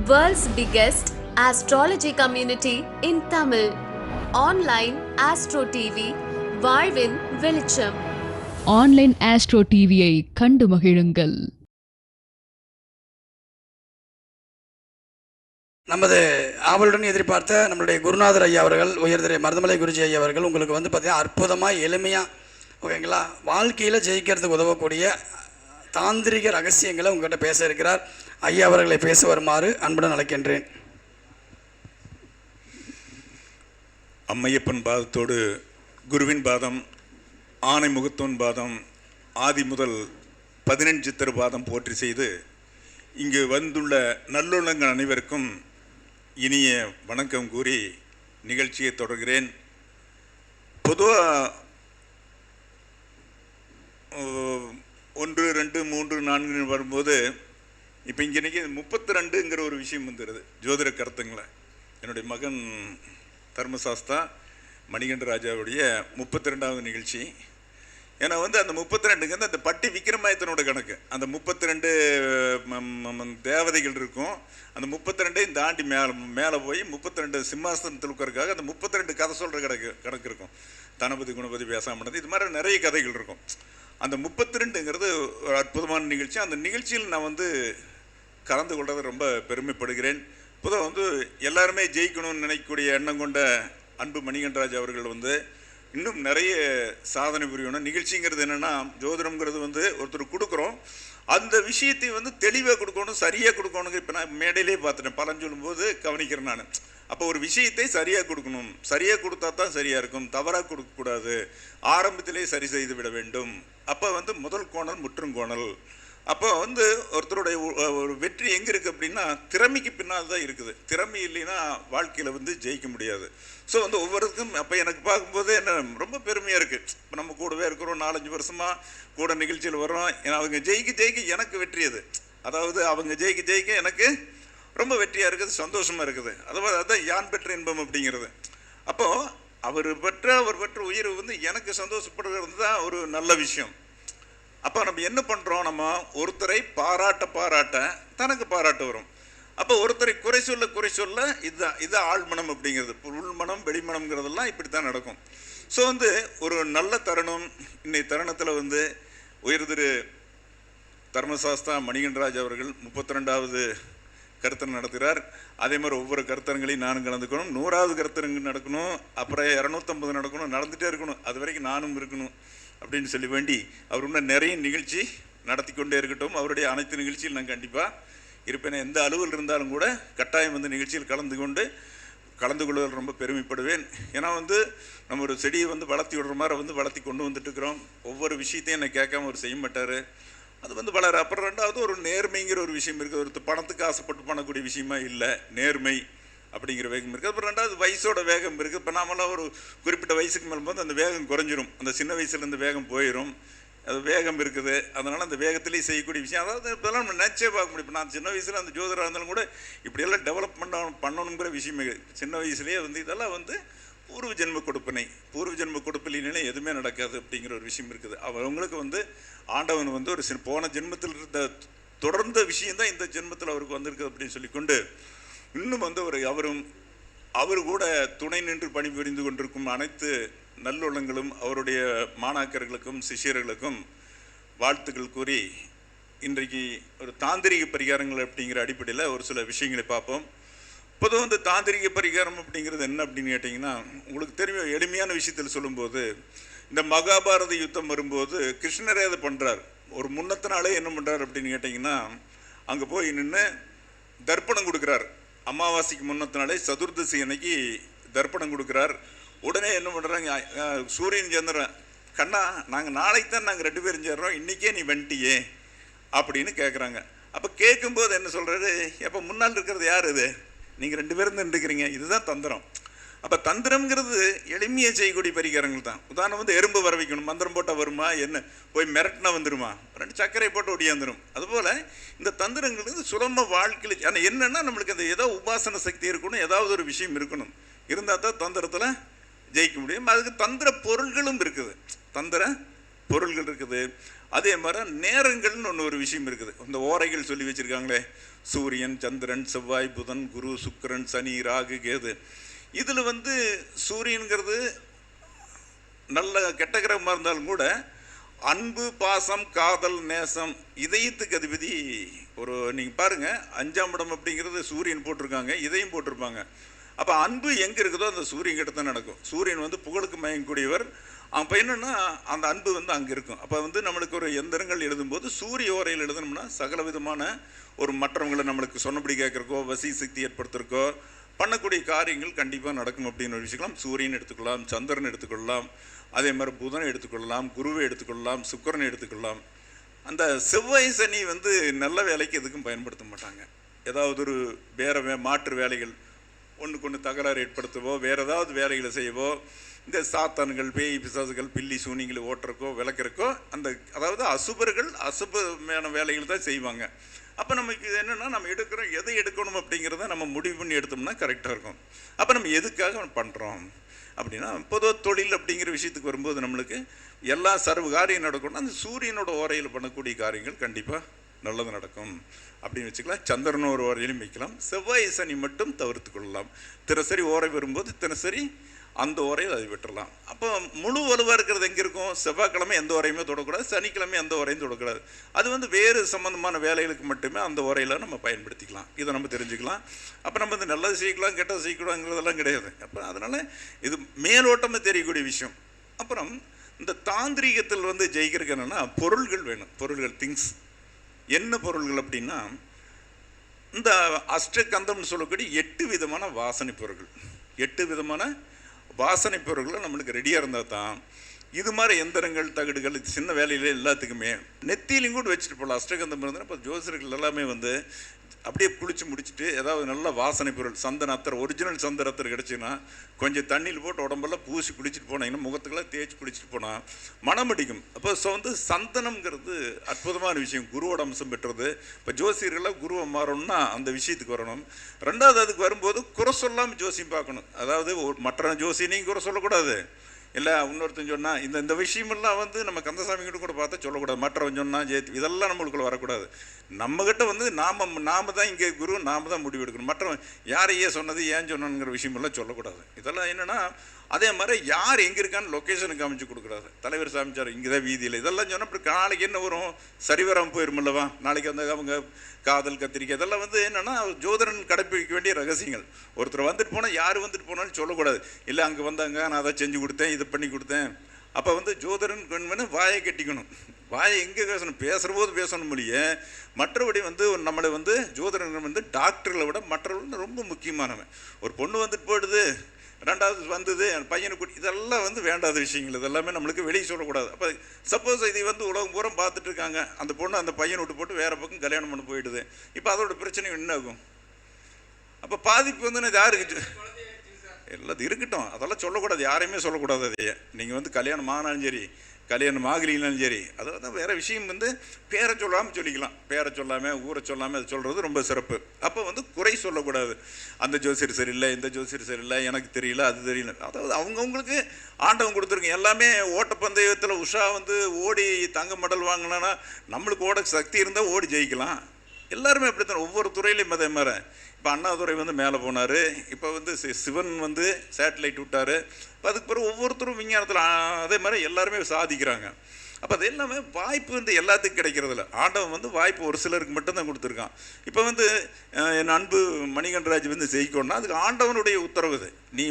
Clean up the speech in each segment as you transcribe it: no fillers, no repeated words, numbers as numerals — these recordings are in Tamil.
World's biggest astrology community in Tamil. Online Astro TV, வாழ்வின் வெளிச்சம். ஆன்லைன் ஆஸ்ட்ரோ டிவியை கண்டு மகிழுங்கள். நமது ஆவலுடன் எதிர்பார்த்த நம்மளுடைய குருநாதர் ஐயா அவர்கள், உயர்திரு மருதமலை குருஜி ஐயா அவர்கள் உங்களுக்கு பார்த்தீங்கன்னா அற்புதமாக எளிமையாக ஓகேங்களா வாழ்க்கையில் ஜெயிக்கிறதுக்கு உதவக்கூடிய தாந்திரிக ரகசியங்களை உங்கள்கிட்ட பேச இருக்கிறார். ஐயா அவர்களை பேச வருமாறு அன்புடன் அழைக்கின்றேன். அம்மையப்பன் பாதத்தோடு குருவின் பாதம், ஆனை முகத்தோன் பாதம், ஆதி முதல் 15 சித்திர பாதம் போற்றி செய்து இங்கு வந்துள்ள நல்லுள்ளங்கள் அனைவருக்கும் இனிய வணக்கம் கூறி நிகழ்ச்சியை தொடர்கிறேன். பொதுவாக 1, 2, 3, 4 வரும்போது இப்போ இங்கே இன்றைக்கி 32ங்கிற ஒரு விஷயம் வந்துடுது ஜோதிட கருத்துங்களை. என்னுடைய மகன் தர்மசாஸ்தா மணிகண்ட ராஜாவுடைய 32வது நிகழ்ச்சி. ஏன்னா அந்த 32ங்கிறது அந்த பட்டி விக்ரமாயத்தனோட கணக்கு. அந்த 32 தேவதைகள் இருக்கும். அந்த 32ஐயும் தாண்டி மேலே போய் 32 சிம்மாசனத்தில் உட்காருக்காக அந்த 32 கதை சொல்கிற கணக்கு இருக்கும். தனபதி குணபதி பேசாமனது இது மாதிரி நிறைய கதைகள் இருக்கும். அந்த 32ங்கிறது ஒரு அற்புதமான நிகழ்ச்சி. அந்த நிகழ்ச்சியில் நான் கலந்து கொள்வது ரொம்ப பெருமைப்படுகிறேன். பொதுவாக எல்லாருமே ஜெயிக்கணும்னு நினைக்கக்கூடிய எண்ணம் கொண்ட அன்பு மணிகண்டராஜ் அவர்கள் இன்னும் நிறைய சாதனை புரியணும். நிகழ்ச்சிங்கிறது என்னென்னா, ஜோதிடம்ங்கிறது ஒருத்தர் கொடுக்குறோம், அந்த விஷயத்தை தெளிவாக கொடுக்கணும், சரியாக கொடுக்கணும். இப்போ நான் மேடையிலே பார்த்துட்டேன், பலன் சொல்லும்போது கவனிக்கிறேன் நான். அப்போ ஒரு விஷயத்தை சரியாக கொடுக்கணும், சரியாக கொடுத்தா தான் சரியாக இருக்கும், தவறாக கொடுக்கக்கூடாது, ஆரம்பத்திலே சரி செய்து விட வேண்டும். அப்போ முதல் கோணல் முற்றும் கோணல். அப்போ ஒருத்தருடைய ஒரு வெற்றி எங்கே இருக்குது அப்படின்னா திறமைக்கு பின்னால் தான் இருக்குது. திறமை இல்லைன்னா வாழ்க்கையில் ஜெயிக்க முடியாது. ஸோ ஒவ்வொருக்கும் அப்போ எனக்கு பார்க்கும்போது என்ன ரொம்ப பெருமையாக இருக்குது. இப்போ நம்ம கூடவே இருக்கிறோம், 4-5 வருஷமாக கூட நிகழ்ச்சியில் வர்றோம். ஏன்னா அவங்க ஜெயிக்க எனக்கு வெற்றி அது. அதாவது அவங்க ஜெயிக்க எனக்கு ரொம்ப வெற்றியாக இருக்குது, சந்தோஷமாக இருக்குது. அதுதான் யான் பெற்ற இன்பம் அப்படிங்கிறது. அப்போது அவர் பெற்ற உயிர் எனக்கு சந்தோஷப்படுறது தான் ஒரு நல்ல விஷயம். அப்போ நம்ம என்ன பண்ணுறோம், நம்ம ஒருத்தரை பாராட்ட தனக்கு பாராட்டு வரும். அப்போ ஒருத்தரை குறை சொல்ல இதுதான் ஆழ்மனம் அப்படிங்கிறது. உள்மனம் வெளிமனம்ங்கிறதெல்லாம் இப்படி தான் நடக்கும். ஸோ ஒரு நல்ல தருணம் இன்னைக்கு தருணத்தில் உயர்திரு தர்மசாஸ்தா மணிகண்டராஜ் அவர்கள் 32வது கருத்தரங்கு நடத்துகிறார். அதே மாதிரி ஒவ்வொரு கருத்தரங்களையும் நானும் கலந்துக்கணும். 100வது கருத்தரங்கு நடக்கணும், அப்புறம் 250 நடக்கணும், நடந்துகிட்டே இருக்கணும். அது வரைக்கும் நானும் இருக்கணும் அப்படின்னு சொல்லி வேண்டி அவர் இன்னும் நிறைய நிகழ்ச்சி நடத்தி கொண்டே இருக்கட்டும். அவருடைய அனைத்து நிகழ்ச்சியில் நான் கண்டிப்பாக இருப்பேன். எந்த அலுவல் இருந்தாலும் கூட கட்டாயம் நிகழ்ச்சியில் கலந்து கொள்வதில் ரொம்ப பெருமைப்படுவேன். ஏன்னா நம்ம ஒரு செடியை வளர்த்தி விடுற மாதிரி வளர்த்தி கொண்டு வந்துட்டுருக்குறோம். ஒவ்வொரு விஷயத்தையும் என்னை கேட்காம அவர் செய்ய மாட்டார். அது வளர. அப்புறம் 2வது ஒரு நேர்மைங்கிற ஒரு விஷயம் இருக்குது. ஒரு பணத்துக்கு ஆசைப்பட்டு பண்ணக்கூடிய விஷயமா இல்லை, நேர்மை அப்படிங்கிற வேகம் இருக்குது. அப்புறம் 2வது வயசோட வேகம் இருக்குது. இப்போ நாமெல்லாம் ஒரு குறிப்பிட்ட வயசுக்கு மேலும் அந்த வேகம் குறைஞ்சிரும். அந்த சின்ன வயசுலேருந்து வேகம் போயிடும். அது வேகம் இருக்குது. அதனால் அந்த வேகத்திலேயே செய்யக்கூடிய விஷயம். அதாவது இப்போலாம் நம்ம நினச்சே பார்க்க முடியும். இப்போ நான் சின்ன வயசில் அந்த ஜோதிடராக இருந்தாலும் கூட இப்படியெல்லாம் டெவலப் பண்ணணுங்கிற விஷயம் சின்ன வயசுலேயே இதெல்லாம் பூர்வ ஜென்ம கொடுப்பினை. பூர்வ ஜென்ம கொடுப்பிலே எதுவுமே நடக்காது அப்படிங்கிற ஒரு விஷயம் இருக்குது. அவங்களுக்கு ஆண்டவன் ஒரு போன ஜென்மத்தில் இருந்த தொடர்ந்த விஷயந்தான் இந்த ஜென்மத்தில் அவருக்கு வந்திருக்குது அப்படின்னு சொல்லிக்கொண்டு இன்னும் அவர் கூட துணை நின்று பணிபுரிந்து கொண்டிருக்கும் அனைத்து நல்லுள்ளங்களும் அவருடைய மாணாக்கர்களுக்கும் சிஷியர்களுக்கும் வாழ்த்துக்கள் கூறி இன்றைக்கு ஒரு தாந்திரிக பரிகாரங்கள் அப்படிங்கிற அடிப்படையில் ஒரு சில விஷயங்களை பார்ப்போம். பொதுவாக தாந்திரிக பரிகாரம் அப்படிங்கிறது என்ன அப்படின்னு கேட்டிங்கன்னா, உங்களுக்கு தெரியும், எளிமையான விஷயத்தில் சொல்லும்போது இந்த மகாபாரத யுத்தம் வரும்போது கிருஷ்ணரே அதை பண்ணுறார். ஒரு முன்னத்தினாலே என்ன பண்ணுறார் அப்படின்னு கேட்டிங்கன்னா, அங்கே போய் நின்று தர்ப்பணம் கொடுக்குறார். அமாவாசைக்கு முன்னத்தினாலே சதுர்தசி அன்னைக்கு தர்ப்பணம் கொடுக்குறார். உடனே என்ன பண்ணுறாங்க, சூரியன் சந்திரன், கண்ணா நாங்கள் நாளைக்கு தான் நாங்கள் 2 பேரும் சேர்றோம், இன்றைக்கே நீ வந்துட்டியே அப்படின்னு கேட்குறாங்க. அப்போ கேட்கும்போது என்ன சொல்கிறாரு, எப்போ முன்னால் இருக்கிறது யார் இது, நீங்கள் 2 பேரும் தான் இருக்கிறீங்க, இதுதான் தந்திரம். அப்போ தந்திரம்ங்கிறது எளிமையாக செய்யக்கூடிய பரிகாரங்கள் தான். உதாரணம் எறும்பு வர வைக்கணும், மந்திரம் போட்டால் வருமா, என்ன போய் மிரட்டினா வந்துடுமா, 2 சர்க்கரை போட்டு ஒடியாந்துடும். அதுபோல் இந்த தந்திரங்கிறது சுலப வாழ்க்கையில். ஆனால் என்னென்னா நம்மளுக்கு அந்த ஏதோ உபாசன சக்தி இருக்கணும், ஏதாவது ஒரு விஷயம் இருக்கணும், இருந்தால் தான் தந்திரத்தில் ஜெயிக்க முடியும். அதுக்கு தந்திர பொருள்களும் இருக்குது. தந்திர பொருள்கள் இருக்குது. அதே மாதிரி நேரங்கள்னு ஒரு விஷயம் இருக்குது. இந்த ஓரைகள் சொல்லி வச்சுருக்காங்களே, சூரியன், சந்திரன், செவ்வாய், புதன், குரு, சுக்கிரன், சனி, ராகு, கேது. இதில் சூரியனுங்கிறது நல்ல கெட்ட கிரகமாக இருந்தாலும் கூட அன்பு, பாசம், காதல், நேசம், இதயத்துக்கு அதிபதி. நீங்கள் பாருங்கள், 5ஆம் இடம் அப்படிங்கிறது சூரியன் போட்டிருக்காங்க, இதயம் போட்டிருப்பாங்க. அப்போ அன்பு எங்கே இருக்குதோ அந்த சூரியன் கிட்ட தான் நடக்கும். சூரியன் புகழுக்கு மயங்கக்கூடியவர். அப்போ என்னென்னா அந்த அன்பு அங்கே இருக்கும். அப்போ நம்மளுக்கு ஒரு எந்திரங்கள் எழுதும்போது சூரிய ஓரையில் எழுதணும்னா சகல விதமான மற்றவங்களை நம்மளுக்கு சொன்னபடி கேட்குறக்கோ, வசி சக்தி ஏற்படுத்துறக்கோ, பண்ணக்கூடிய காரியங்கள் கண்டிப்பாக நடக்கும் அப்படின்னு ஒரு விஷயம். சூரியன் எடுத்துக்கொள்ளலாம், சந்திரன் எடுத்துக்கொள்ளலாம், அதே மாதிரி புதனை எடுத்துக்கொள்ளலாம், குருவை எடுத்துக்கொள்ளலாம், சுக்கிரனை எடுத்துக்கொள்ளலாம். அந்த செவ்வாய், சனி நல்ல வேலைக்கு எதுக்கும் பயன்படுத்த மாட்டாங்க. ஏதாவது ஒரு வேறு மாற்று வேலைகள், ஒன்றுக்கு ஒன்று தகராறு ஏற்படுத்தவோ, வேறு ஏதாவது வேலைகளை செய்யவோ, இந்த சாத்தான்கள், பேய், பிசாசுகள், பில்லி சூனிங்களை ஓட்டுறக்கோ, விளக்குறக்கோ, அதாவது அசுபர்கள் அசுபமான வேலைகள் தான் செய்வாங்க. அப்போ நமக்கு என்னென்னா, நம்ம எதை எடுக்கணும் அப்படிங்கிறத நம்ம முடிவு பண்ணி எடுத்தோம்னா கரெக்டாக இருக்கும். அப்போ நம்ம எதுக்காக பண்ணுறோம் அப்படின்னா, பொதுவாக தொழில் அப்படிங்கிற விஷயத்துக்கு வரும்போது நம்மளுக்கு எல்லா சர்வ காரியம் நடக்கணும்னா அந்த சூரியனோட ஓரையில் பண்ணக்கூடிய காரியங்கள் கண்டிப்பாக நல்லது நடக்கும் அப்படின்னு வச்சுக்கலாம். சந்திரன் ஒரு ஓரையிலும் வைக்கலாம். செவ்வாய், சனி மட்டும் தவிர்த்து கொள்ளலாம். தினசரி ஓரை வரும்போது தினசரி அந்த ஓரையில் அதை விட்டுறலாம். அப்போ முழு வலுவாக இருக்கிறது எங்கே இருக்கும்? செவ்வாய்க்கிழமை எந்த ஓரையுமே தொடக்கூடாது, சனிக்கிழமை எந்த ஓரையும் தொடக்கூடாது. அது வேறு சம்மந்தமான வேலைகளுக்கு மட்டுமே அந்த ஓரையில் நம்ம பயன்படுத்திக்கலாம். இதை நம்ம தெரிஞ்சுக்கலாம். அப்போ நம்ம நல்லது செய்யலாம், கெட்டது செய்யக்கூடாதுங்கிறதெல்லாம் கிடையாது. அப்போ அதனால் இது மேலோட்டமாக தெரியக்கூடிய விஷயம். அப்புறம் இந்த தாந்திரீகத்தில் ஜெயிக்கிறதுக்கு என்னென்னா பொருள்கள் வேணும். பொருள்கள், திங்ஸ். என்ன பொருள்கள் அப்படின்னா, இந்த அஷ்டகந்தம்னு சொல்லக்கூடிய 8 விதமான வாசனை பொருட்கள். 8 விதமான வாசனை பொருட்களை நம்மளுக்கு ரெடியாக இருந்தால் தான் இது மாதிரி எந்திரங்கள், தகடுகள், சின்ன வேலையில எல்லாத்துக்குமே நெத்தியிலையும் கூட வச்சுட்டு போகலாம். அஷ்டகந்தம் இருந்ததுன்னா இப்போ ஜோசியர்கள் எல்லாமே அப்படியே குளிச்சு முடிச்சுட்டு ஏதாவது நல்ல வாசனை பொருள், சந்தன அத்தர், ஒரிஜினல் சந்தன அத்தர் கிடச்சுன்னா கொஞ்சம் தண்ணியில் போட்டு உடம்பெல்லாம் பூசி குளிச்சுட்டு போனீங்கன்னா, முகத்துக்கெல்லாம் தேய்ச்சி குளிச்சுட்டு போனால் மனம் அடிக்கும். அப்போ சந்தனம்ங்கிறது அற்புதமான விஷயம். குருவோட அம்சம் பெற்றது. இப்போ ஜோசியர்களாக குருவை மாறணும்னா அந்த விஷயத்துக்கு வரணும். ரெண்டாவது, அதுக்கு வரும்போது குறை சொல்லாமல் ஜோசியம் பார்க்கணும். அதாவது மற்ற ஜோசியனையும் குறை சொல்லக்கூடாது. இல்லை இன்னொருத்தன் சொன்னால் இந்த விஷயமெல்லாம் நம்ம கந்தசாமி கிட்ட கூட பார்த்தா சொல்லக்கூடாது. மற்றவன் சொன்னால் ஜெயத்தி இதெல்லாம் நம்மளுக்குள்ள வரக்கூடாது. நம்மகிட்ட நாம தான் இங்கே குரு, நாம தான் முடிவு எடுக்கணும். மற்றவன் யாரையே சொன்னது, ஏன் சொன்னங்கிற விஷயமெல்லாம் சொல்லக்கூடாது. இதெல்லாம் என்னென்னா, அதே மாதிரி யார் எங்கே இருக்கான்னு லொக்கேஷனுக்கு அமைச்சு கொடுக்குறாரு. தலைவர் சாமிச்சார் இங்கே தான் வீதியில், இதெல்லாம் சொன்னால் அப்படி நாளைக்கு என்ன வரும், சரிவரம் போயிருமில்லவா, நாளைக்கு அவங்க காதல், கத்திரிக்கை, இதெல்லாம் என்னென்னா ஜோதிடன் கடைப்பிடிக்க வேண்டிய ரகசியங்கள். ஒருத்தர் வந்துட்டு போனால் யார் வந்துட்டு போனாலும் சொல்லக்கூடாது. இல்லை அங்கே வந்தாங்க, நான் அதை செஞ்சு கொடுத்தேன், இதை பண்ணி கொடுத்தேன். அப்போ ஜோதிடன் வாயை கட்டிக்கணும். வாயை எங்கே பேசணும்? பேசுகிற போது பேசணும் மொழியே. மற்றபடி நம்மளை ஜோதிடர்கள் டாக்டர்களை விட மற்றவர்கள் ரொம்ப முக்கியமானவன். ஒரு பொண்ணு வந்துட்டு போயிடுது, ரெண்டாவது வந்தது பையனை கூட்டி, இதெல்லாம் வேண்டாத விஷயங்கள். இதெல்லாமே நம்மளுக்கு வெளியே சொல்லக்கூடாது. அப்போ சப்போஸ் இதை உலகம் பூரா பார்த்துட்டு இருக்காங்க, அந்த பொண்ணு அந்த பையனை விட்டு போட்டு வேறு பக்கம் கல்யாணம் பண்ண போயிடுது. இப்போ அதோட பிரச்சனை என்ன ஆகும்? அப்போ பாதிப்பு யாருக்கு? எல்லாத்தையும் இருக்கட்டும், அதெல்லாம் சொல்லக்கூடாது, யாரையுமே சொல்லக்கூடாது. அதையே நீங்கள் கல்யாணம் ஆனாலும் சரி, கல்யாணம் ஆகலினாலும் சரி, அதாவது வேறு விஷயம் பேரை சொல்லாமல் சொல்லிக்கலாம். பேரை சொல்லாமல், ஊரை சொல்லாமல் அதை சொல்கிறது ரொம்ப சிறப்பு. அப்போ குறை சொல்லக்கூடாது. அந்த ஜோசியர் சரியில்லை, இந்த ஜோசியர் சரியில்லை, எனக்கு தெரியல, அது தெரியல. அதாவது அவங்கவுங்களுக்கு ஆண்டவன் கொடுத்துருக்கேன். எல்லாமே ஓட்டப்பந்தயத்தில் உஷா ஓடி தங்க மெடல் வாங்கினா நம்மளுக்கு ஓட சக்தி இருந்தால் ஓடி ஜெயிக்கலாம். எல்லாருமே அப்படித்தான், ஒவ்வொரு துறையிலையும் அதே மாதிரி. இப்போ அண்ணாதுரை மேலே போனார். இப்போ சிவன் சேட்டலைட் விட்டார். இப்போ அதுக்கு பிறகு ஒவ்வொருத்தரும் விஞ்ஞானத்தில் அதே மாதிரி எல்லாருமே சாதிக்கிறாங்க. அப்போ அது எல்லாமே வாய்ப்பு எல்லாத்துக்கும் கிடைக்கிறதில்ல. ஆண்டவன் வாய்ப்பு ஒரு சிலருக்கு மட்டும்தான் கொடுத்துருக்கான். இப்போ என் அன்பு மணிகண்டராஜ் ஜெயிக்கணும்னா அதுக்கு ஆண்டவனுடைய உத்தரவு. இது நீ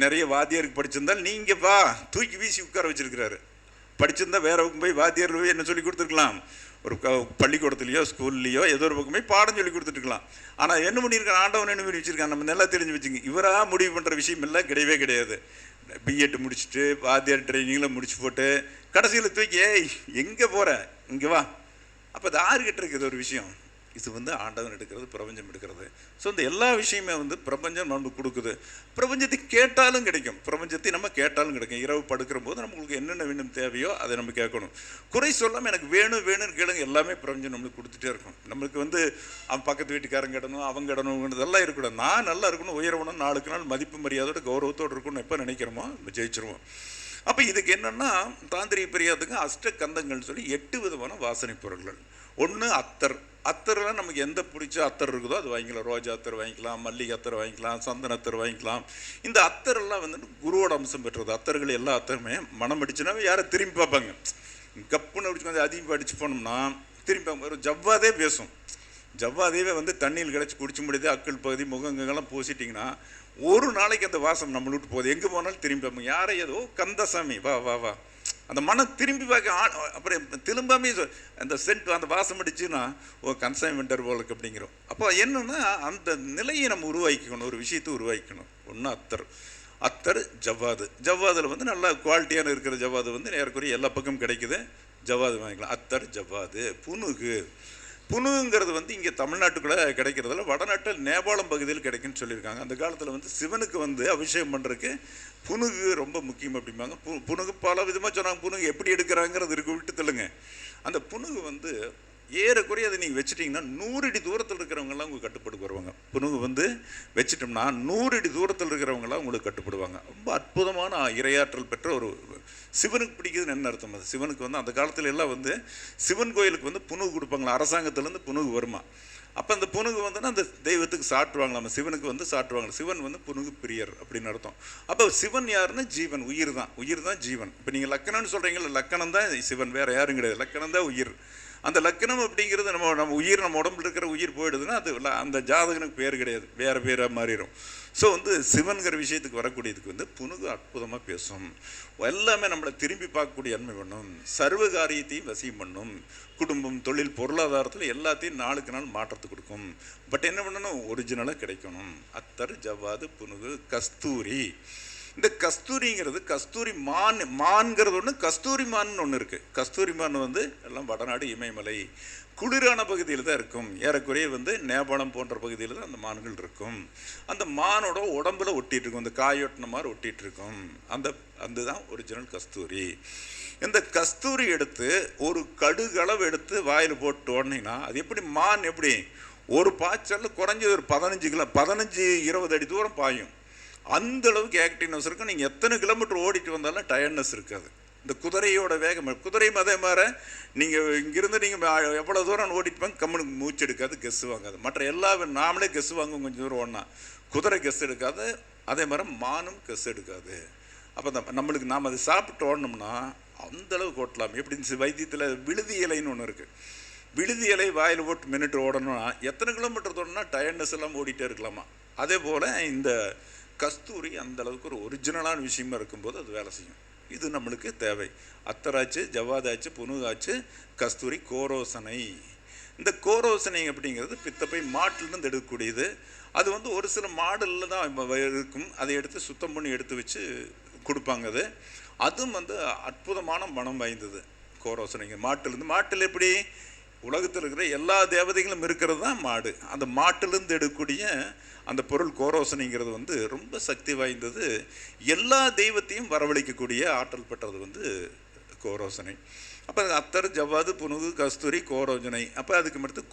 நிறைய வாத்தியாருக்கு படிச்சிருந்தால் நீங்கள் வா, தூக்கி வீசி உட்கார வச்சிருக்கிறாரு. படிச்சிருந்தா வேற பக்கம் போய் வாத்தியார் போய் என்ன சொல்லி கொடுத்துருக்கலாம், ஒரு பள்ளிக்கூடத்துலையோ ஸ்கூல்லையோ ஏதோ ஒரு பக்கமே பாடம் சொல்லி கொடுத்துட்டுருக்கலாம். ஆனால் என்ன பண்ணியிருக்கான், ஆண்டவன் என்ன பண்ணி வச்சுருக்கான், நம்ம நல்லா தெரிஞ்சு வச்சுங்க. இவராக முடிவு பண்ணுற விஷயம் எல்லாம் கிடையவே கிடையாது. பிஎட் முடிச்சுட்டு வாத்தியார் ட்ரைனிங்கில் முடிச்சு போட்டு கடைசியில் தூக்கி எங்கே போகிற, இங்கே வா. அப்போ அது யாருக்கிட்ட இருக்குது ஒரு விஷயம்? இது ஆண்டவன் எடுக்கிறது, பிரபஞ்சம் எடுக்கிறது. ஸோ இந்த எல்லா விஷயமே பிரபஞ்சம் நமக்கு கொடுக்குது. பிரபஞ்சத்தை கேட்டாலும் கிடைக்கும், பிரபஞ்சத்தை நம்ம கேட்டாலும் கிடைக்கும். இரவு படுக்கிற போது நம்மளுக்கு என்னென்ன வேணும் தேவையோ அதை நம்ம கேட்கணும். குறை சொல்லாமல் எனக்கு வேணும்னு கேளுங்க. எல்லாமே பிரபஞ்சம் நம்மளுக்கு கொடுத்துட்டே இருக்கும். நம்மளுக்கு அவன் பக்கத்து வீட்டுக்காரங்க இடணும், அவங்க இடணுங்கிறதெல்லாம் இருக்கக்கூடாது. நான் நல்லா இருக்கணும், உயரவணும், நாளுக்கு நாள் மதிப்பு மரியாதையோட கௌரவத்தோடு இருக்கணும் எப்போ நினைக்கிறோமோ நம்ம ஜெயிச்சிருவோம். அப்போ இதுக்கு என்னென்னா தாந்திரிக பிரியாதுக்கு அஷ்டகந்தங்கள்னு சொல்லி 8 விதமான வாசனை பொருட்கள். ஒன்று அத்தர். அத்தர்லாம் நமக்கு எந்த பிடிச்ச அத்தர் இருக்குதோ அது வாங்கிக்கலாம். ரோஜா அத்தர் வாங்கிக்கலாம், மல்லிகை அத்தர் வாங்கிக்கலாம், சந்தன அத்தர் வாங்கிக்கலாம். இந்த அத்தரெல்லாம் வந்துட்டு குருவோட அம்சம் பெற்றது. அத்தர்கள் எல்லா அத்தருமே மனம் அடிச்சுனாவே யாரை திரும்பி பார்ப்பாங்க. கப்புன்னு அடிச்சு கொஞ்சம் அதிகமாக அடிச்சு போனோம்னா திரும்பி ஒரு ஜவ்வாதே பேசும். ஜவ்வாதேவே வந்து தண்ணியில் கிடச்சி குடிச்சு முடியுது அக்கள் பகுதி முகங்கெல்லாம் பூசிட்டிங்கன்னா ஒரு நாளைக்கு அந்த வாசம் நம்மளை விட்டு போகுது. எங்கே போனாலும் திரும்பி பார்ப்போம். யாரை ஏதோ கந்தசாமி வா வா வா, அந்த மனம் திரும்பி பார்க்க அப்புறம் திரும்பாமே அந்த சென்ட் அந்த வாசம் அடிச்சுன்னா கந்தசாமி வெண்டர் போலுக்கு அப்படிங்கிறோம். அப்போ என்னென்னா அந்த நிலையை நம்ம உருவாக்கிக்கணும், ஒரு விஷயத்தை உருவாக்கிக்கணும். ஒன்று அத்தர் ஜவ்வாது. ஜவ்வாதில் வந்து நல்லா குவாலிட்டியான இருக்கிற ஜவ்வாது வந்து ஏறக்குறைய எல்லா பக்கமும் கிடைக்குது. ஜவ்வாது வாங்கிக்கலாம். அத்தர் ஜவ்வாது. புனுங்கிறது வந்து இங்கே தமிழ்நாட்டுக்குள்ளே கிடைக்கிறதில்ல, வடநாட்டில் நேபாளம் பகுதியில் கிடைக்குன்னு சொல்லியிருக்காங்க. அந்த காலத்தில் வந்து சிவனுக்கு வந்து அபிஷேகம் பண்ணுறதுக்கு புனுகு ரொம்ப முக்கியம் அப்படிம்பாங்க. புனுகு பல விதமாக சொன்னாங்க. புனுகு எப்படி எடுக்கிறாங்கிறது இருக்கு, விட்டு தள்ளுங்க. அந்த புனுகு வந்து ஏறக்குறைய அதை நீங்கள் வச்சுட்டிங்கன்னா 100 அடி தூரத்தில் இருக்கிறவங்கலாம் உங்களுக்கு கட்டுப்பாடு வருவாங்க. புனுகு வந்து வச்சுட்டோம்னா 100 அடி தூரத்தில் இருக்கிறவங்களாம் உங்களுக்கு கட்டுப்படுவாங்க. ரொம்ப அற்புதமான இரையாற்றல் பெற்ற ஒரு சிவனுக்கு பிடிக்குதுன்னு என்ன அர்த்தம்? அது சிவனுக்கு வந்து அந்த காலத்துல எல்லாம் வந்து சிவன் கோயிலுக்கு வந்து புனுகு கொடுப்பாங்களா, அரசாங்கத்துலேருந்து புனுகு வருமா. அப்போ அந்த புனுகு வந்துன்னா அந்த தெய்வத்துக்கு சாட்டுவாங்களாம், சிவனுக்கு வந்து சாட்டுவாங்க. சிவன் வந்து புனுகு பிரியர் அப்படின்னு அர்த்தம். அப்போ சிவன் யாருன்னா ஜீவன், உயிர் தான் ஜீவன். இப்போ நீங்கள் லக்கணம்னு சொல்கிறீங்களா, லக்கணம் தான் சிவன், வேறு யாரும் கிடையாது. லக்கணம் தான் உயிர். அந்த லக்கணம் அப்படிங்கிறது நம்ம உயிர், நம்ம உடம்புல இருக்கிற உயிர் போயிடுதுன்னா அது அந்த ஜாதகனுக்கு பேர் கிடையாது, வேறு பேராக மாறிடும். ஸோ வந்து சிவன்கிற விஷயத்துக்கு வரக்கூடியதுக்கு வந்து புனுகு அற்புதமாக பேசும். எல்லாமே நம்மளை திரும்பி பார்க்கக்கூடிய அன்மை பண்ணும். சர்வ காரியத்தையும் வசியம் பண்ணும். குடும்பம், தொழில், பொருளாதாரத்தில் எல்லாத்தையும் நாளுக்கு நாள் மாற்றத்தை கொடுக்கும். பட் என்ன பண்ணணும்? ஒரிஜினலாக கிடைக்கணும். அத்தர் ஜவ்வாது புனுகு கஸ்தூரி. இந்த கஸ்தூரிங்கிறது கஸ்தூரி மான்கிறது ஒன்று, கஸ்தூரி மான்னு ஒன்று இருக்குது. கஸ்தூரி மான் வந்து எல்லாம் வடநாடு இமயமலை குளிரான பகுதியில் தான் இருக்கும். ஏறக்குறைய வந்து நேபாளம் போன்ற பகுதியில் தான் அந்த மான்கள் இருக்கும். அந்த மானோட உடம்புல ஒட்டிகிட்டு இருக்கும், அந்த காயொட்டின மாதிரி ஒட்டிகிட்டு இருக்கும். அதுதான் ஒரிஜினல் கஸ்தூரி. இந்த கஸ்தூரி எடுத்து ஒரு கடுகளவு எடுத்து வாயில் போட்டு ஓடினீங்கன்னா அது எப்படி மான் எப்படி ஒரு பாய்ச்சல் குறைஞ்சது ஒரு 15-20 அடி தூரம் பாயும். அந்த அளவுக்கு ஆக்டிவ்னஸ் இருக்கும். நீங்கள் எத்தனை கிலோமீட்டர் ஓடிட்டு வந்தாலும் டயர்ட்னஸ் இருக்காது. இந்த குதிரையோட வேகம், குதிரையும் அதே மாதிரி நீங்கள் இங்கிருந்து நீங்கள் எவ்வளோ தூரம் ஓடிட்டு வாங்க கம்முனுக்கு மூச்சு எடுக்காது, கெஸ்ஸு வாங்காது. மற்ற எல்லா நாமளே கெஸ்ஸு வாங்குவோம் கொஞ்சம் தூரம் ஓடனா, குதிரை கெஸ் எடுக்காது. அதே மாதிரி மானும் கெஸ் எடுக்காது. அப்போ நம்மளுக்கு நாம் அதை சாப்பிட்டு ஓடணும்னா அந்தளவுக்கு ஓட்டலாம். எப்படி வைத்தியத்தில் விழுதி இலைன்னு ஒன்று இருக்குது. விழுதி இலை வாயில் போட்டு மினிட்டு ஓடணும்னா எத்தனை கிலோமீட்டர் ஓடணும்னா டயர்ட்னஸ் எல்லாம் ஓடிட்டே இருக்கலாமா. அதே போல் இந்த கஸ்தூரி அந்த அளவுக்கு ஒரு ஒரிஜினலான விஷயமா இருக்கும்போது அது வேலை செய்யும். இது நம்மளுக்கு தேவை. அத்தராச்சு, ஜவ்வாதாச்சு, புனுகாச்சு, கஸ்தூரி, கோரோசனை. இந்த கோரோசனை அப்படிங்கிறது பித்தப்பை மாட்டிலிருந்து எடுக்கக்கூடியது. அது வந்து ஒரு சில மாடலில் தான் இருக்கும். அதை எடுத்து சுத்தம் பண்ணி எடுத்து வச்சு கொடுப்பாங்க. அதுவும் வந்து அற்புதமான மனம் வாய்ந்தது கோரோசனைங்க. மாட்டில் எப்படி உலகத்தில் இருக்கிற எல்லா தேவதைகளும் இருக்கிறது தான் மாடு. அந்த மாட்டிலிருந்து எடுக்கக்கூடிய அந்த பொருள் கோரோசனைங்கிறது வந்து ரொம்ப சக்தி வாய்ந்தது. எல்லா தெய்வத்தையும் வரவழைக்கக்கூடிய ஆற்றல் பெற்றது வந்து கோரோசனை. அப்போ அத்தர் ஜவ்வாது புனுகு கஸ்தூரி கோரோஜனை. அப்போ அதுக்கு மட்டும்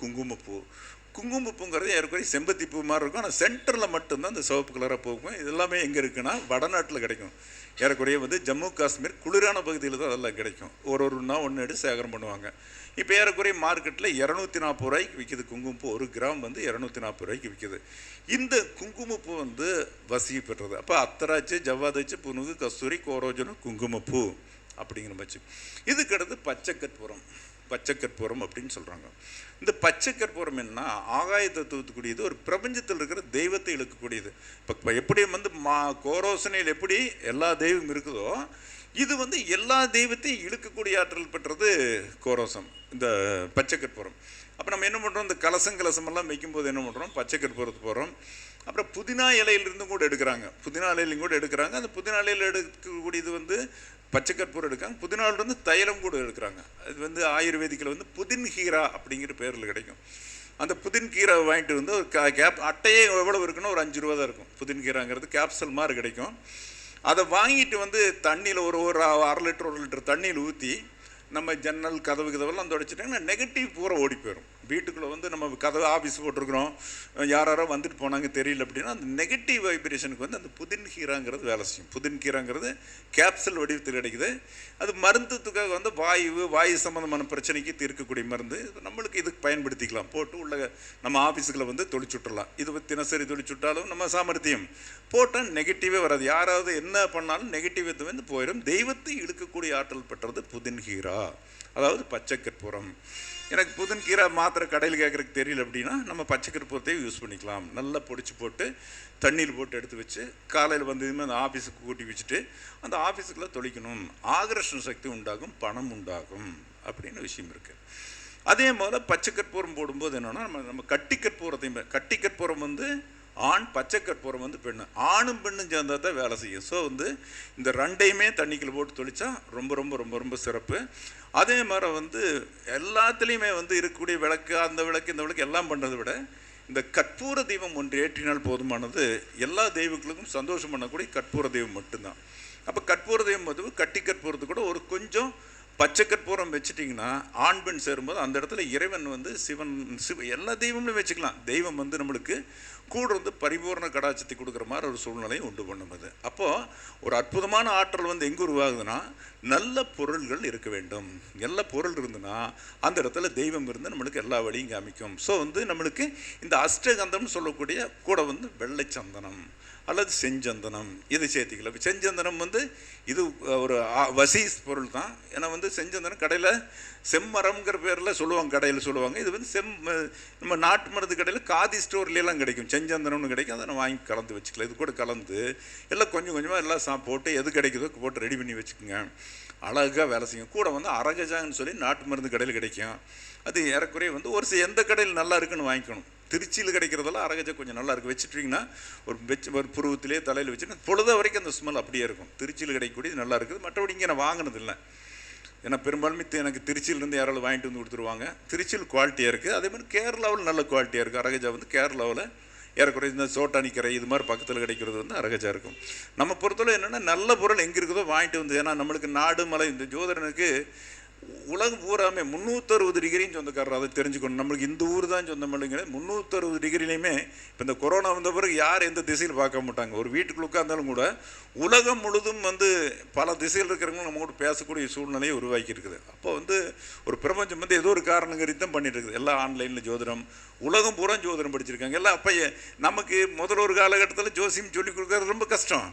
குங்குமப்பூங்கிறது ஏற்கனவே செம்பத்தி பூ மாதிரி இருக்கும். ஆனால் சென்டரில் மட்டும்தான் இந்த சிவப்பு கலராக போகும். இது எல்லாமே எங்கே இருக்குன்னா வடநாட்டில் கிடைக்கும். ஏறக்குறைய வந்து ஜம்மு காஷ்மீர் குளிரான பகுதியில் தான் அதெல்லாம் கிடைக்கும். ஒரு ஒன்று எடுத்து சேகரம் பண்ணுவாங்க. இப்போ ஏறக்குறைய மார்க்கெட்டில் 240 ரூபாய்க்கு விற்கிது குங்குமப்பூ. 1 கிராம் வந்து 240 ரூபாய்க்கு விற்கிது. இந்த குங்குமப்பூ வந்து வசிய பெற்றது. அப்போ அத்தராச்சு, ஜவ்வாதாச்சு, புனுகு, கஸ்தூரி, கோரோஜனம், குங்குமப்பூ அப்படிங்கிற பட்சு. இதுக்கடுத்து பச்சைக்கற்பூரம் அப்படின்னு சொல்கிறாங்க. இந்த பச்சைக்கற்பூரம் என்ன, ஆகாய தத்துவத்துக்குரியது, ஒரு பிரபஞ்சத்தில் இருக்கிற தெய்வத்தை இழுக்கக்கூடியது. இப்போ எப்படி வந்து கோரோசனையில் எப்படி எல்லா தெய்வம் இருக்குதோ இது வந்து எல்லா தெய்வத்தையும் இழுக்கக்கூடிய ஆற்றல் பெற்றது கோரோசம், இந்த பச்சைக்கற்பூரம். அப்போ நம்ம என்ன பண்ணுறோம், இந்த கலசமெல்லாம் வைக்கும்போது என்ன பண்ணுறோம், பச்சைக்கற்பூரத்துக்கு போகிறோம். அப்புறம் புதினா இலையிலிருந்தும் கூட எடுக்கிறாங்க. அந்த புதினா இலையில் எடுக்கக்கூடியது வந்து பச்சைக்கற்பூரம் எடுக்காங்க. புதினாவிலிருந்து தைலம் கூட எடுக்கிறாங்க. அது வந்து ஆயுர்வேதிக்கில் வந்து புதின் ஹீரா அப்படிங்கிற பேரில் கிடைக்கும். அந்த புதின் கீரை வாங்கிட்டு வந்து ஒரு அட்டையே எவ்வளோ இருக்குன்னா ஒரு 5 ரூபா தான் இருக்கும். புதின் கீரைங்கிறது கேப்சல் மாதிரி கிடைக்கும். அதை வாங்கிட்டு வந்து தண்ணியில் ஒரு 1/2 லிட்டர் 1 லிட்டர் தண்ணியில் ஊற்றி நம்ம ஜன்னல் கதவெல்லாம் தொடச்சிட்டாங்கன்னா நெகட்டிவ் பூரா ஓடி போயிடும். வீட்டுக்குள்ளே வந்து நம்ம கதவு ஆஃபீஸ் போட்டிருக்கிறோம், யாரோ வந்துட்டு போனாங்க தெரியல அப்படின்னா அந்த நெகட்டிவ் வைப்ரேஷனுக்கு வந்து அந்த புதின்கீராங்கிறது வேலை செய்யும். புதின்கீராங்கிறது கேப்சல் வடிவத்தில் கிடைக்குது. அது மருந்துக்காக வந்து வாயு சம்மந்தமான பிரச்சனைக்கு தீர்க்கக்கூடிய மருந்து. நம்மளுக்கு இதுக்கு பயன்படுத்திக்கலாம். போட்டு உள்ள நம்ம ஆஃபீஸுக்குள்ள வந்து தொளிச்சுட்டலாம். இது தினசரி தொளிச்சுட்டாலும் நம்ம சாமர்த்தியம் போட்டால் நெகட்டிவே வராது. யாராவது என்ன பண்ணாலும் நெகட்டிவத்தை வந்து போயிடும். தெய்வத்தை இழுக்கக்கூடிய ஆற்றல் பெற்றது புதின்கீரா, அதாவது பச்சை கற்பூரம். எனக்கு புதின்கீரை மாத்திரை கடையில் கேட்குறதுக்கு தெரியல அப்படின்னா நம்ம பச்சை கற்பூரத்தையே யூஸ் பண்ணிக்கலாம். நல்லா பொடிச்சு போட்டு தண்ணீர் போட்டு எடுத்து வச்சு காலையில் வந்து அந்த ஆஃபீஸுக்கு கூட்டி வச்சுட்டு அந்த ஆஃபீஸுக்குள்ளே தொளிக்கணும். ஆகர்ஷண சக்தி உண்டாகும், பணம் உண்டாகும் அப்படின்னு விஷயம் இருக்குது. அதே மாதிரி பச்சை கற்பூரம் போடும்போது என்னென்னா நம்ம கட்டி கற்பூரம் வந்து ஆண், பச்சை கற்பூரம் வந்து பெண்ணு. ஆணும் பெண்ணும் சேர்ந்தா தான் வேலை செய்யும். ஸோ வந்து இந்த ரெண்டையுமே தண்ணிக்குள்ள போட்டு தொளிச்சா ரொம்ப ரொம்ப ரொம்ப ரொம்ப சிறப்பு. அதே மாதிரி வந்து எல்லாத்துலேயுமே வந்து இருக்கக்கூடிய விளக்கு, அந்த விளக்கு இந்த விளக்கு எல்லாம் பண்ணுறதை விட இந்த கற்பூர தெய்வம் ஒன்று ஏற்றினால் போதுமானது. எல்லா தெய்வங்களுக்கும் சந்தோஷம் பண்ணக்கூடிய கற்பூர தெய்வம் மட்டும்தான். அப்போ கற்பூர தெய்வம் வந்து கட்டி கற்பூரத்து கூட ஒரு கொஞ்சம் பச்சை கற்பூரம் வச்சுட்டிங்கன்னா ஆண் பெண் சேரும்போது அந்த இடத்துல இறைவன் வந்து எல்லா தெய்வங்களும் வச்சுக்கலாம். தெய்வம் வந்து நம்மளுக்கு கூட வந்து பரிபூர்ண கடாட்சத்தை கொடுக்குற மாதிரி ஒரு சூழ்நிலையை உண்டு பண்ணும்போது அப்போது ஒரு அற்புதமான ஆற்றல் வந்து எங்கே உருவாகுதுன்னா நல்ல பொருள்கள் இருக்க வேண்டும். நல்ல பொருள் இருந்துன்னா அந்த இடத்துல தெய்வம் இருந்து நம்மளுக்கு எல்லா வழியும் காமிக்கும். ஸோ வந்து நம்மளுக்கு இந்த அஷ்டகந்தம்னு சொல்லக்கூடிய கூட வந்து வெள்ளை சந்தனம் அல்லது செஞ்சந்தனம் இதை சேர்த்திக்கலாம். செஞ்சந்தனம் வந்து இது ஒரு வசீஸ் பொருள் தான். ஏன்னா வந்து செஞ்சந்தனம் கடையில் செம்மரம்ங்கிற பேரில் கடையில் சொல்லுவாங்க. இது வந்து நம்ம நாட்டு மருந்து கடையில் காதி ஸ்டோர்லாம் கிடைக்கும். செஞ்சந்தனம்னு கிடைக்கும். அதை வாங்கி கலந்து வச்சுக்கலாம். இது கூட கலந்து எல்லாம் கொஞ்சம் கொஞ்சமாக எல்லாம் போட்டு எது கிடைக்குதோ போட்டு ரெடி பண்ணி வச்சுக்கோங்க. அழகாக வேலை செய்யும். கூட வந்து அரகஜான்னு சொல்லி நாட்டு மருந்து கடையில் கிடைக்கும். அது ஏறக்குறைய வந்து ஒரு எந்த கடையில் நல்லா இருக்குன்னு வாங்கிக்கணும். திருச்சியில் கிடைக்கிறதெல்லாம் அரகஜா கொஞ்சம் நல்லா இருக்குது. வச்சுட்டிங்கன்னா ஒரு புருவத்திலே தலையில் வச்சுட்டு பொழுத வரைக்கும் அந்த ஸ்மெல் அப்படியே இருக்கும். திருச்சியில் கிடைக்கக்கூடியது நல்லா இருக்குது. மற்றபடி இங்கே நான் வாங்கினது இல்லை. ஏன்னா பெரும்பாலுமே எனக்கு திருச்சியிலேருந்து யாராவது வாங்கிட்டு வந்து கொடுத்துருவாங்க. திருச்சியில் குவாலிட்டியாக இருக்குது. அதே மாதிரி கேரளாவில் நல்ல குவாலிட்டியாக இருக்குது. அரகஜா வந்து கேரளாவில் ஏறக்குறைய இந்த சோட்டானிக்கரை இது மாதிரி பக்கத்தில் கிடைக்கிறது வந்து அரகஜா இருக்கும். நம்ம பொறுத்தவரை என்னென்னா நல்ல பொருள் எங்கே இருக்குதோ வாங்கிட்டு வந்து. ஏன்னா நம்மளுக்கு நாடு மலை இந்த ஜோதிடனுக்கு உலகம் பூராமே 360 டிகிரின்னு சொந்தக்காரர். அதை தெரிஞ்சுக்கணும். நம்மளுக்கு இந்த ஊர் தான் சொந்தமில்லைங்க. 360 டிகிரிலையுமே இப்போ இந்த கொரோனா வந்த பிறகு யார் எந்த திசையில் பார்க்க மாட்டாங்க. ஒரு வீட்டுக்குள்ள உட்கார்ந்தாலும் கூட உலகம் முழுதும் வந்து பல திசையில் இருக்கிறவங்க நம்ம கூட பேசக்கூடிய சூழ்நிலையை உருவாக்கி இருக்குது. அப்போ வந்து ஒரு பிரபஞ்சம் வந்து ஏதோ ஒரு காரணங்கரி தான் பண்ணிட்டு இருக்குது. எல்லாம் ஆன்லைனில் ஜோதிடம், உலகம் பூரா ஜோதிடம் படிச்சிருக்காங்க எல்லாம். அப்போ நமக்கு முதல்ல ஒரு காலகட்டத்தில் ஜோசியம் சொல்லிக் கொடுக்கறது ரொம்ப கஷ்டம்.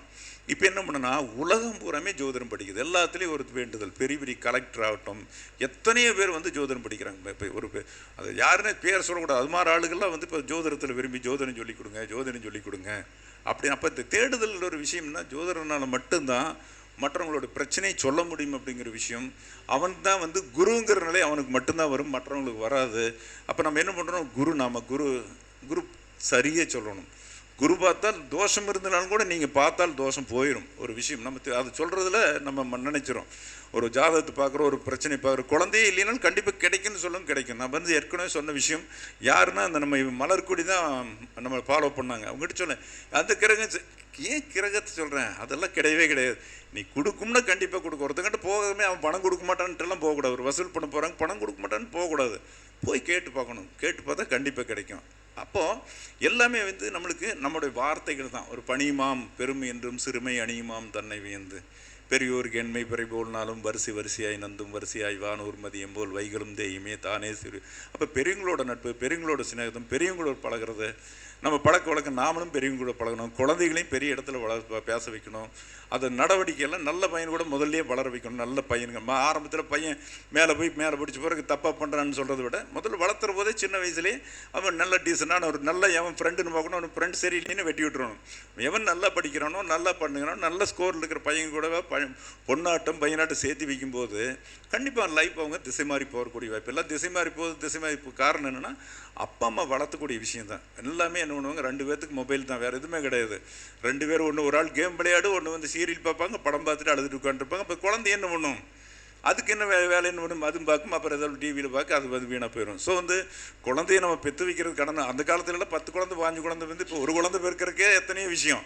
இப்போ என்ன பண்ணுன்னா உலகம் பூராமே ஜோதிடம் படிக்குது. எல்லாத்துலேயும் ஒரு வேண்டுதல். பெரிய பெரிய கலெக்டர் ஆகட்டும் எத்தனையோ பேர் வந்து ஜோதிடம் படிக்கிறாங்க. இப்போ ஒரு அது யாருன்னே பேர் சொல்லக்கூடாது. அது மாதிரி ஆளுகள்லாம் வந்து இப்போ ஜோதிடத்தில் விரும்பி ஜோதிடம் சொல்லிக் கொடுங்க அப்படின்னு. அப்போ இந்த தேடுதல் ஒரு விஷயம்னா ஜோதிடனால் மட்டும்தான் மற்றவங்களோட பிரச்சனையை சொல்ல முடியும் அப்படிங்கிற விஷயம். அவன் தான் வந்து குருங்கிற நிலை அவனுக்கு மட்டும்தான் வரும், மற்றவங்களுக்கு வராது. அப்போ நம்ம என்ன பண்ணுறோம், குரு சரியாக சொல்லணும். குரு பார்த்தால் தோஷம் இருந்தாலும் கூட நீங்கள் பார்த்தால் தோஷம் போயிடும். ஒரு விஷயம் நம்ம அது சொல்கிறதுல நம்ம நினைச்சிரும். ஒரு ஜாதகத்தை பார்க்குறோம், ஒரு பிரச்சனை பார்க்குறோம், குழந்தையே இல்லைனாலும் கண்டிப்பாக கிடைக்குன்னு சொல்லும், கிடைக்கும். நான் வந்து ஏற்கனவே சொன்ன விஷயம் யாருன்னா அந்த நம்ம மலர்கொடி தான் நம்ம ஃபாலோ பண்ணாங்க. அவங்ககிட்ட சொல்லேன் அந்த கிரகம் ஏன் கிரகத்தை சொல்கிறேன், அதெல்லாம் கிடையவே கிடையாது. நீ கொடுக்கும்னா கண்டிப்பாக கொடுக்கும். ஒருத்தங்கிட்ட போகாமே அவன் பணம் கொடுக்க மாட்டான்ட்டுலாம் போகக்கூடாது. ஒரு வசூல் பண்ண போகிறாங்க, பணம் கொடுக்க மாட்டான்னு போகக்கூடாது. போய் கேட்டு பார்க்கணும். கேட்டு பார்த்தா கண்டிப்பாக கிடைக்கும். அப்போது எல்லாமே வந்து நம்மளுக்கு நம்முடைய வார்த்தைகள் தான். ஒரு பணியுமாம் பெருமை என்றும் சிறுமை அணியுமாம் தன்னை வியந்து பெரியோருக்கு எண்மை பிறை போல்னாலும் வரிசையாய் நந்தும் வரிசையாய் வானூர் மதியம் போல் வைகளும் தேயுமே தானே சிறு. அப்போ பெரியவங்களோட நட்பு, பெரியவங்களோட சிநேகிதம், பெரியவங்களோட பழகிறது, நம்ம பழக்க வழக்கம் நாமளும் பெரியவங்களோட பழகணும். குழந்தைகளையும் பெரிய இடத்துல பேச வைக்கணும். அது நடவடிக்கையெல்லாம் நல்ல பையன் கூட முதல்லையே வளர வைக்கணும். நல்ல பையனுங்க ஆரம்பத்தில் பையன் மேலே பிடிச்ச பிறகு தப்பாக பண்ணுறான்னு சொல்கிறத விட முதல்ல வளர்த்துற போதே சின்ன வயசுலேயே அவன் நல்ல டீசனான ஒரு நல்ல எவன் ஃப்ரெண்டுன்னு பார்க்கணும். அவன் ஃப்ரெண்ட் சரியில்லைன்னு வெட்டி விட்டுறணும். எவன் நல்லா படிக்கிறானோ நல்லா பண்ணுகிறானோ நல்ல ஸ்கோரில் இருக்கிற பையன் கூட பொண்ணாட்டம் பையனாட்டம் சேர்த்து வைக்கும்போது கண்டிப்பாக லைஃப் அவங்க திசை மாறி போகக்கூடிய வாய்ப்பு. எல்லாம் திசை மாறி காரணம் என்னென்னா அப்பா அம்மா வளர்த்தக்கூடிய விஷயம் தான். எல்லாமே என்ன பண்ணுவாங்க, 2 பேர்த்துக்கு மொபைல் தான், வேறு எதுவுமே கிடையாது. 2 பேர் ஒரு ஆள் கேம் விளையாடு, ஒன்று வந்து சீரியல் பார்ப்பாங்க, படம் பார்த்துட்டு அழுதுட்டு உட்காந்துருப்பாங்க. அப்போ குழந்தை என்ன பண்ணும், அதுக்கு என்ன வேலை என்ன பண்ணும், அதுவும் பார்க்கும். அப்புறம் ஏதாவது டிவியில் பார்க்க அது வீணாக போயிடும். ஸோ வந்து குழந்தைய நம்ம பெற்று வைக்கிறது கடனை. அந்த காலத்துலலாம் 10 குழந்தை 5 குழந்தை வந்து இப்போ ஒரு குழந்தை பெருக்கிறதுக்கே எத்தனையோ விஷயம்.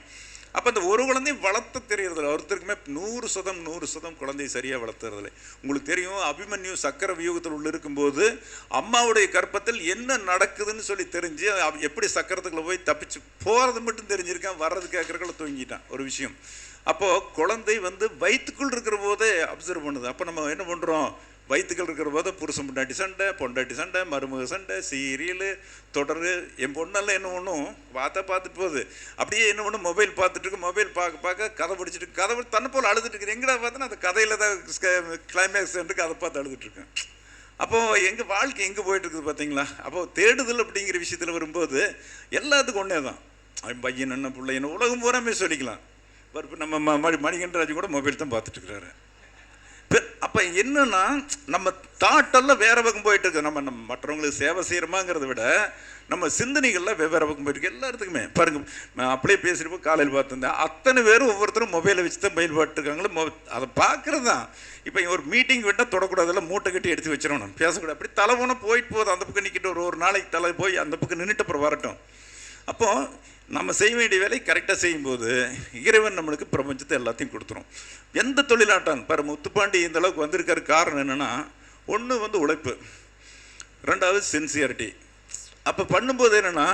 அப்போ அந்த ஒரு குழந்தையும் வளர்த்த தெரியறதில்ல. ஒருத்தருக்குமே 100% குழந்தையை சரியாக வளர்த்துறதில்லை. உங்களுக்கு தெரியும், அபிமன்யு சக்கர வியூகத்தில் உள்ள இருக்கும்போது அம்மாவுடைய கற்பத்தில் என்ன நடக்குதுன்னு சொல்லி தெரிஞ்சு எப்படி சக்கரத்துக்குள்ள போய் தப்பிச்சு போகிறது மட்டும் தெரிஞ்சிருக்கான், வர்றது கேட்குறக்குள்ள தூங்கிட்டான். ஒரு விஷயம். அப்போது குழந்தை வந்து வயிற்றுக்குள் இருக்கிற போதே அப்சர்வ் பண்ணுது. அப்போ நம்ம என்ன பண்ணுறோம், வயிற்றுக்கள் இருக்கிற போது புருஷன் பொண்டாட்டி சண்டை, மருமக சண்டை, சீரியல் தொடரு. என் பொண்ணெல்லாம் என்ன ஒன்றும் பார்த்துட்டு போகுது. அப்படியே என்ன ஒன்று மொபைல் பார்த்துட்டு இருக்கு. மொபைல் பார்க்க கதை படிச்சுட்டு கதை தன்னை போல் அழுதுட்டு இருக்கு. எங்கடா பார்த்தோன்னா அந்த கதையில் தான் கிளைமேக்ஸ் இருக்கு, அதை பார்த்து அழுதுட்டு இருக்கேன். அப்போது எங்கள் வாழ்க்கை எங்கே போயிட்டு இருக்குது பார்த்தீங்களா? அப்போது தேடுதல் அப்படிங்கிற விஷயத்தில் வரும்போது எல்லாத்துக்கும் ஒன்றே தான். பையன் என்ன பிள்ளை என்ன உலகம் பூராமே சொல்லிக்கலாம். நம்ம மணிகண்டராஜ் கூட மொபைல் தான் பார்த்துட்டு இருக்கிறாரு. அப்போ என்னன்னா நம்ம தாட்டெல்லாம் வேற பக்கம் போயிட்டு இருக்கு. நம்ம மற்றவங்களுக்கு சேவை செய்கிறோமாங்கிறத விட நம்ம சிந்தனைகள்லாம் வெவ்வேறு பக்கம் போயிட்டு இருக்கு. எல்லாத்துக்குமே பாருங்க, அப்படியே பேசிட்டு காலையில் பார்த்துருந்தேன், அத்தனை பேரும் ஒவ்வொருத்தரும் மொபைலை வச்சு தான் பயன்பட்டுருக்காங்களோ. அதை பார்க்குறது தான். இப்போ ஒரு மீட்டிங் விட்டால் தொடக்கூடாதெல்லாம் மூட்டை கட்டி எடுத்து வச்சிடணும், பேசக்கூடாது. அப்படி தலை போனால் போயிட்டு போகுது. அந்த பக்கம் நிற்கிட்டு ஒரு நாளைக்கு தலை போய் அந்த பக்கம் நின்றுட்டு அப்புறம் வரட்டும். அப்போது நம்ம செய்ய வேண்டிய வேலை கரெக்டாக செய்யும்போது இறைவன் நம்மளுக்கு பிரபஞ்சத்தை எல்லாத்தையும் கொடுத்துரும். எந்த தொழிலாட்டான் பாரு, முத்துப்பாண்டி இந்த அளவுக்கு வந்திருக்காரு. காரணம் என்னென்னா, ஒன்று வந்து உழைப்பு, ரெண்டாவது சின்சியாரிட்டி. அப்போ பண்ணும்போது என்னென்னா,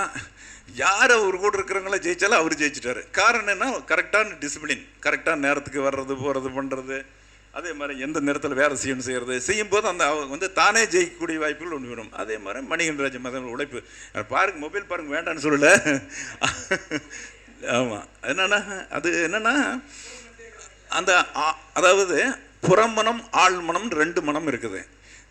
யார் அவர் கூட இருக்கிறவங்கள ஜெயிச்சாலும் அவர் ஜெயிச்சிட்டாரு. காரணம் என்ன, கரெக்டான டிசிப்ளின், கரெக்டான நேரத்துக்கு வர்றது போகிறது பண்ணுறது. அதே மாதிரி எந்த நேரத்தில் வேலை செய்யும்போது அந்த வந்து தானே ஜெயிக்கக்கூடிய வாய்ப்புகள் ஒன்று வரும். அதே மாதிரி மணிகண்டராஜ் மதம் உழைப்பு. பாருங்க, மொபைல் பாருங்க வேண்டான்னு சொல்லலை. ஆமாம், என்னன்னா அந்த அதாவது புறமனம் ஆழ்மனம் 2 மனம் இருக்குது.